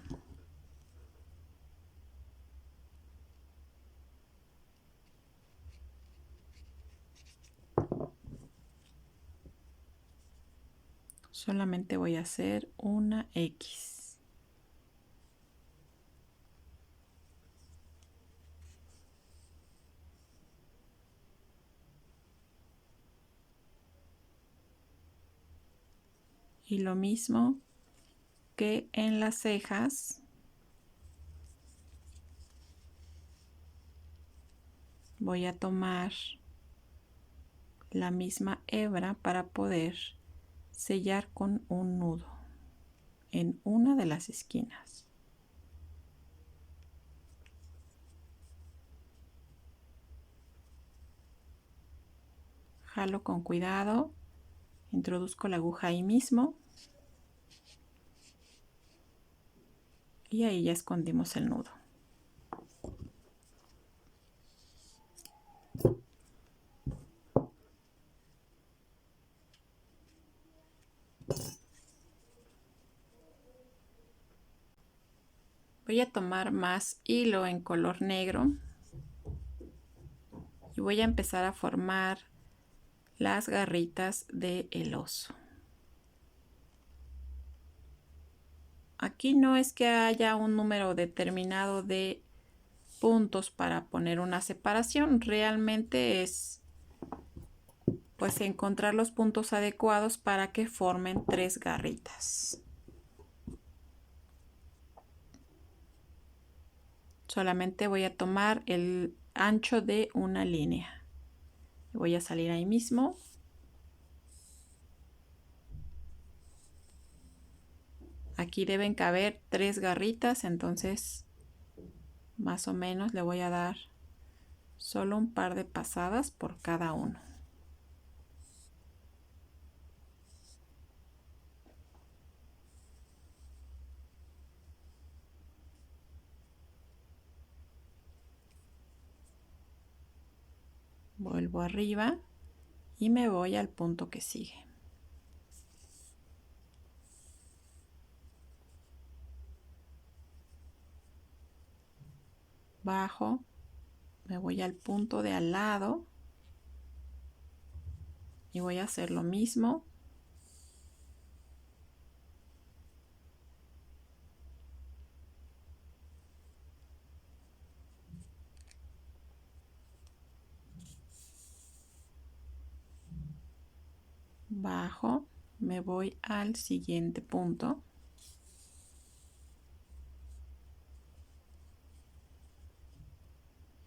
Speaker 1: Solamente voy a hacer una X. Y lo mismo que en las cejas. Voy a tomar la misma hebra para poder sellar con un nudo en una de las esquinas. Jalo con cuidado, introduzco la aguja ahí mismo y ahí ya escondimos el nudo. Voy a tomar más hilo en color negro y voy a empezar a formar las garritas del oso. Aquí no es que haya un número determinado de puntos para poner una separación, realmente es pues encontrar los puntos adecuados para que formen 3 garritas. Solamente voy a tomar el ancho de una línea. Voy a salir ahí mismo. Aquí deben caber 3 garritas, entonces más o menos le voy a dar solo un par de pasadas por cada uno. Vuelvo arriba y me voy al punto que sigue. Bajo, me voy al punto de al lado y voy a hacer lo mismo. Bajo, me voy al siguiente punto.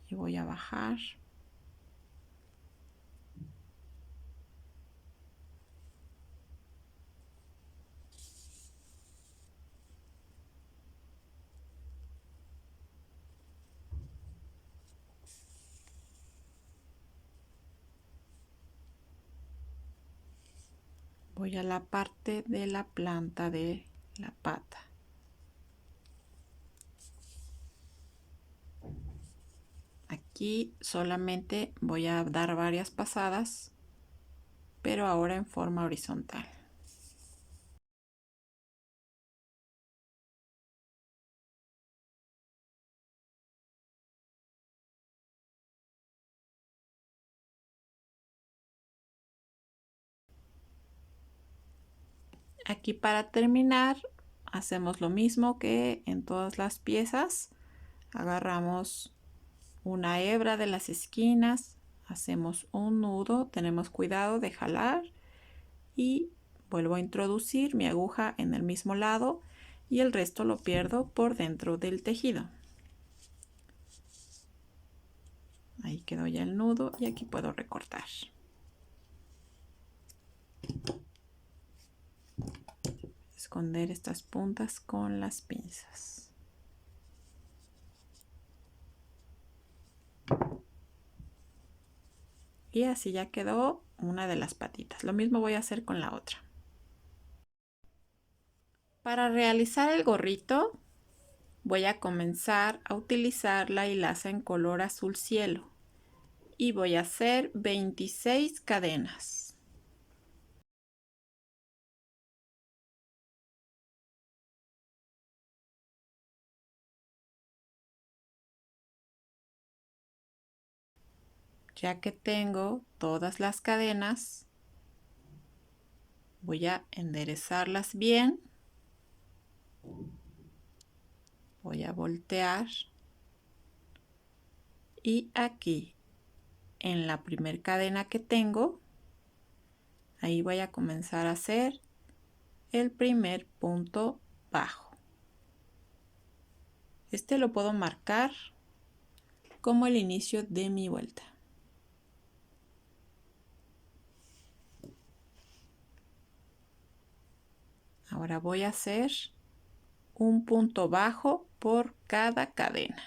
Speaker 1: Y voy a bajar. Voy a la parte de la planta de la pata. Aquí solamente voy a dar varias pasadas, pero ahora en forma horizontal. Aquí para terminar hacemos lo mismo que en todas las piezas. Agarramos una hebra de las esquinas, hacemos un nudo, tenemos cuidado de jalar y vuelvo a introducir mi aguja en el mismo lado y el resto lo pierdo por dentro del tejido. Ahí quedó ya el nudo y aquí puedo recortar. Esconder estas puntas con las pinzas. Y así ya quedó una de las patitas. Lo mismo voy a hacer con la otra. Para realizar el gorrito voy a comenzar a utilizar la hilaza en color azul cielo y voy a hacer 26 cadenas. Ya que tengo todas las cadenas, voy a enderezarlas bien. Voy a voltear y aquí en la primera cadena que tengo, ahí voy a comenzar a hacer el primer punto bajo. Este lo puedo marcar como el inicio de mi vuelta. Ahora voy a hacer un punto bajo por cada cadena.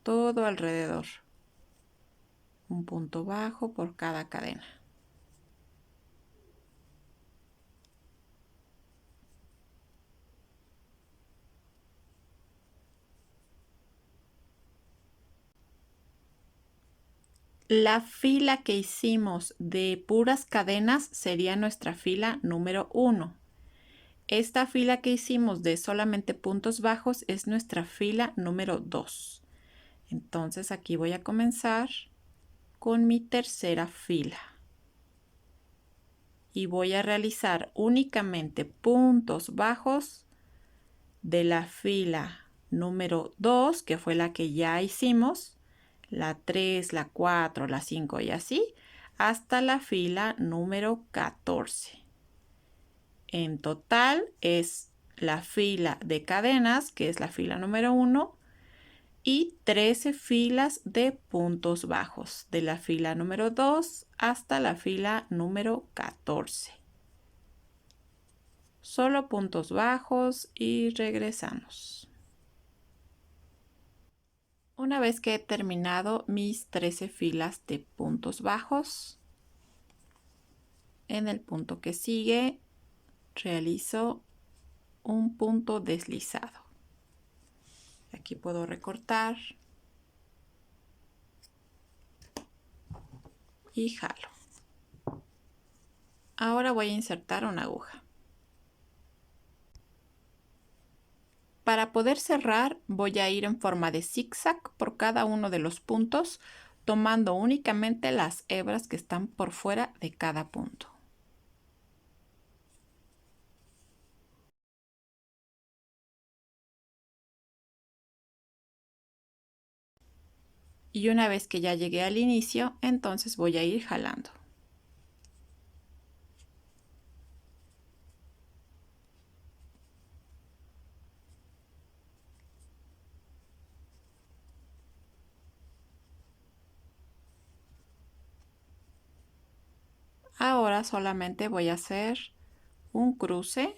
Speaker 1: Todo alrededor. Un punto bajo por cada cadena. La fila que hicimos de puras cadenas sería nuestra fila número 1. Esta fila que hicimos de solamente puntos bajos es nuestra fila número 2. Entonces aquí voy a comenzar con mi tercera fila. Y voy a realizar únicamente puntos bajos de la fila número 2, que fue la que ya hicimos, la 3, la 4, la 5 y así, hasta la fila número 14. En total es la fila de cadenas, que es la fila número 1, y 13 filas de puntos bajos, de la fila número 2 hasta la fila número 14. Solo puntos bajos y regresamos. Una vez que he terminado mis 13 filas de puntos bajos, en el punto que sigue realizo un punto deslizado. Aquí puedo recortar y jalo. Ahora voy a insertar una aguja. Para poder cerrar voy a ir en forma de zigzag por cada uno de los puntos, tomando únicamente las hebras que están por fuera de cada punto. Y una vez que ya llegué al inicio, entonces voy a ir jalando. Ahora solamente voy a hacer un cruce.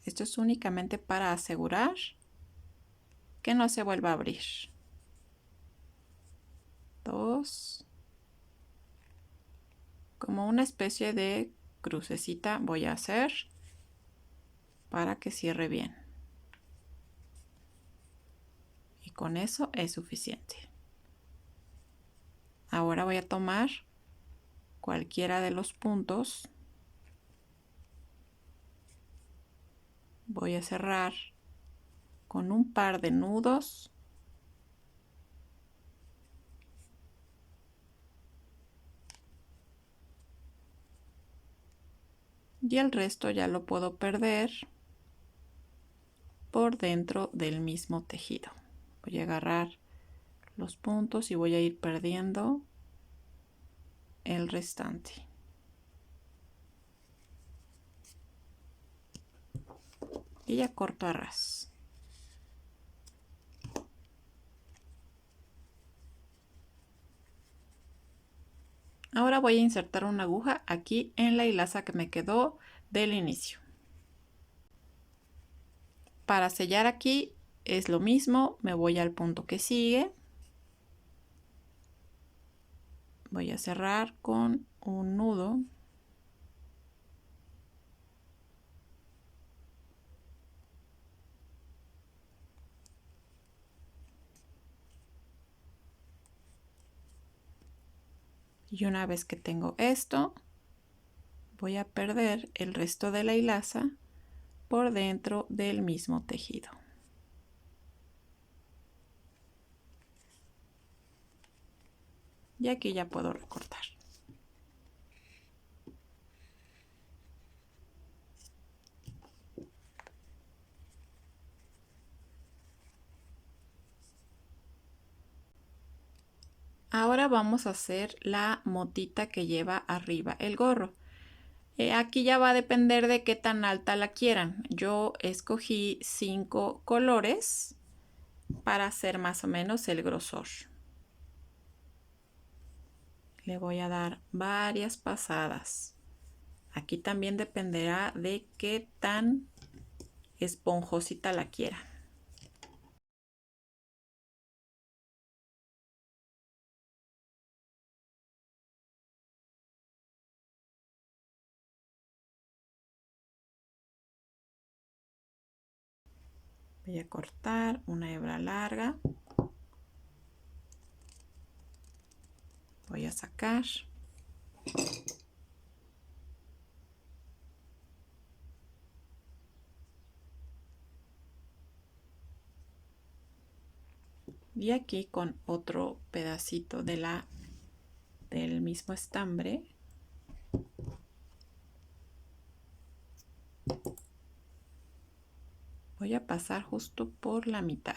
Speaker 1: Esto es únicamente para asegurar que no se vuelva a abrir. 2. Como una especie de crucecita voy a hacer para que cierre bien. Y con eso es suficiente. Ahora voy a tomar cualquiera de los puntos. Voy a cerrar con un par de nudos. Y el resto ya lo puedo perder por dentro del mismo tejido. Voy a agarrar los puntos y voy a ir perdiendo el restante. Y ya corto a ras. Ahora voy a insertar una aguja aquí en la hilaza que me quedó del inicio. Para sellar aquí es lo mismo, me voy al punto que sigue. Voy a cerrar con un nudo. Y una vez que tengo esto, voy a perder el resto de la hilaza por dentro del mismo tejido. Y aquí ya puedo recortar. Ahora vamos a hacer la motita que lleva arriba el gorro. Aquí ya va a depender de qué tan alta la quieran. Yo escogí 5 colores para hacer más o menos el grosor. Le voy a dar varias pasadas. Aquí también dependerá de qué tan esponjosita la quieran. Voy a cortar una hebra larga. Voy a sacar. Y aquí con otro pedacito del mismo estambre voy a pasar justo por la mitad.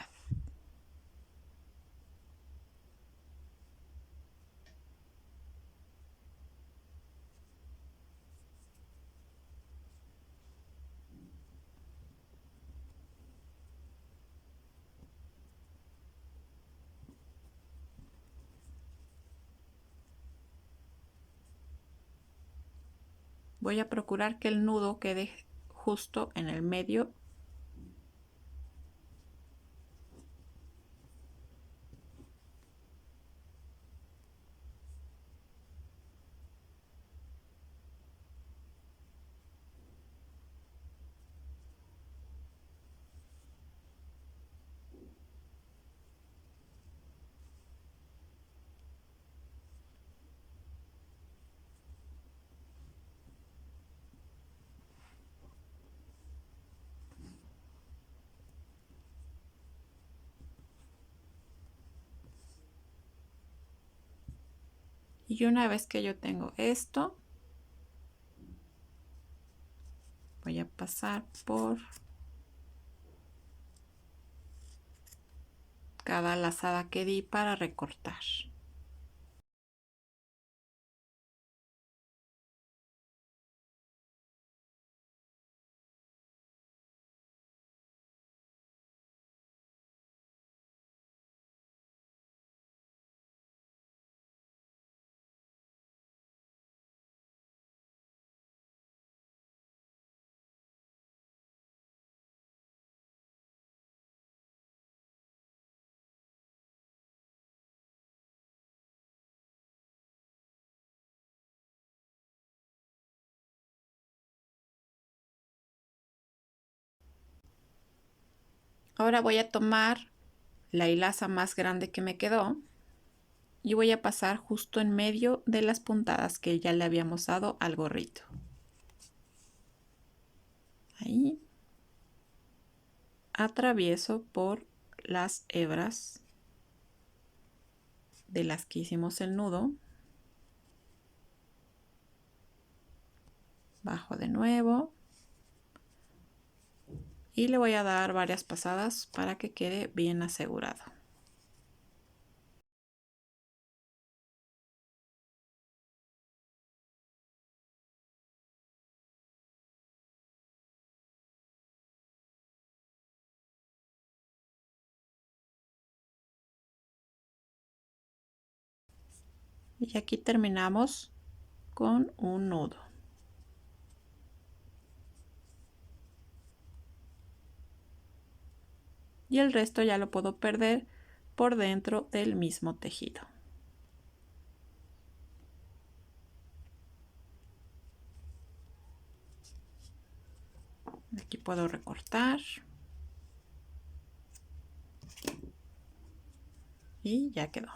Speaker 1: Voy a procurar que el nudo quede justo en el medio . Y una vez que yo tengo esto, voy a pasar por cada lazada que di para recortar. Ahora voy a tomar la hilaza más grande que me quedó y voy a pasar justo en medio de las puntadas que ya le habíamos dado al gorrito. Ahí atravieso por las hebras de las que hicimos el nudo, bajo de nuevo y le voy a dar varias pasadas para que quede bien asegurado. Y aquí terminamos con un nudo. Y el resto ya lo puedo perder por dentro del mismo tejido. Aquí puedo recortar. Y ya quedó.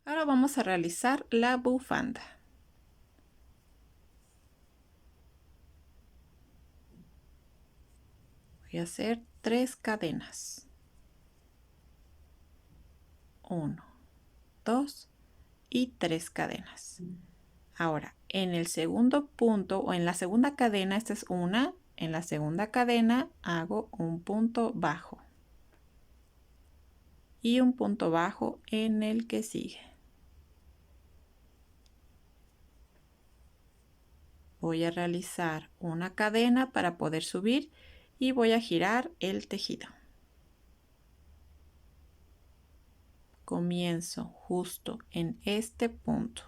Speaker 1: Ahora vamos a realizar la bufanda. Voy a hacer 3 cadenas. 1, 2 y 3 cadenas. Ahora, en el segundo punto o en la segunda cadena, esta es una, en la segunda cadena hago un punto bajo y un punto bajo en el que sigue. Voy a realizar una cadena para poder subir y voy a girar el tejido. Comienzo justo en este punto.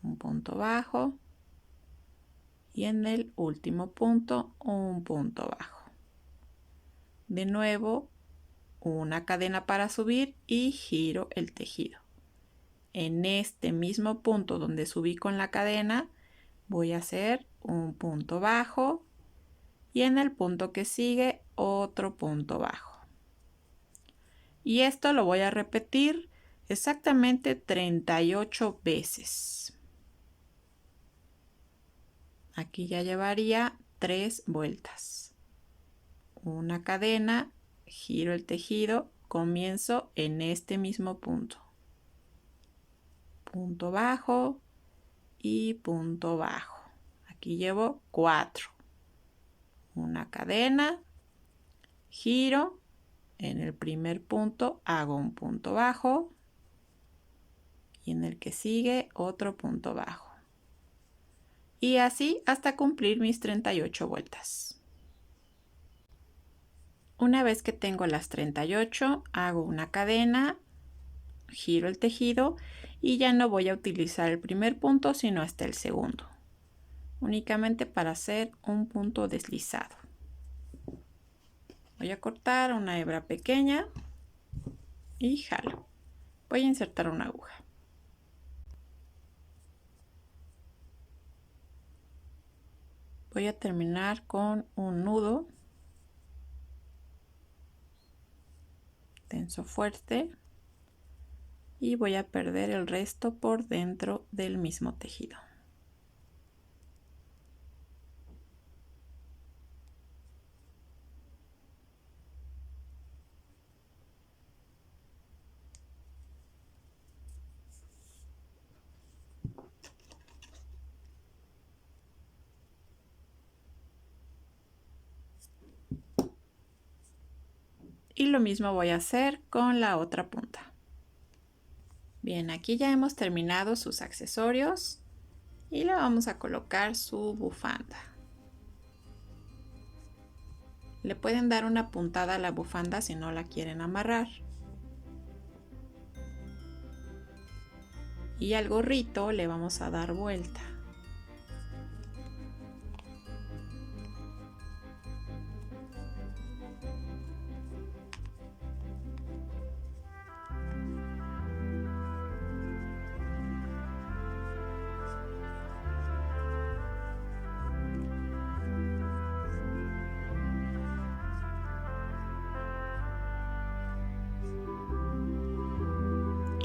Speaker 1: Un punto bajo y en el último punto un punto bajo. De nuevo una cadena para subir y giro el tejido. En este mismo punto donde subí con la cadena voy a hacer un punto bajo y en el punto que sigue otro punto bajo. Y esto lo voy a repetir exactamente 38 veces. Aquí ya llevaría 3 vueltas. una cadena, giro el tejido, comienzo en este mismo punto. Punto bajo y punto bajo. Aquí llevo 4. Una cadena, giro, en el primer punto hago un punto bajo y en el que sigue otro punto bajo. Y así hasta cumplir mis 38 vueltas. Una vez que tengo las 38, hago una cadena, giro el tejido y ya no voy a utilizar el primer punto sino hasta el segundo, únicamente para hacer un punto deslizado. Voy a cortar una hebra pequeña y jalo. Voy a insertar una aguja. Voy a terminar con un nudo tenso fuerte y voy a perder el resto por dentro del mismo tejido. Y lo mismo voy a hacer con la otra punta. Bien, aquí ya hemos terminado sus accesorios y le vamos a colocar su bufanda. Le pueden dar una puntada a la bufanda si no la quieren amarrar. Y al gorrito le vamos a dar vuelta.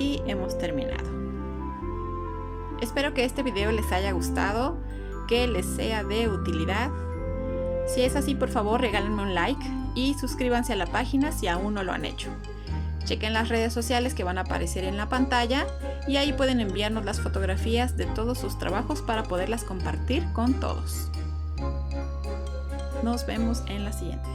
Speaker 1: Y hemos terminado. Espero que este video les haya gustado, que les sea de utilidad. Si es así, por favor regálenme un like y suscríbanse a la página si aún no lo han hecho. Chequen las redes sociales que van a aparecer en la pantalla y ahí pueden enviarnos las fotografías de todos sus trabajos para poderlas compartir con todos. Nos vemos en la siguiente.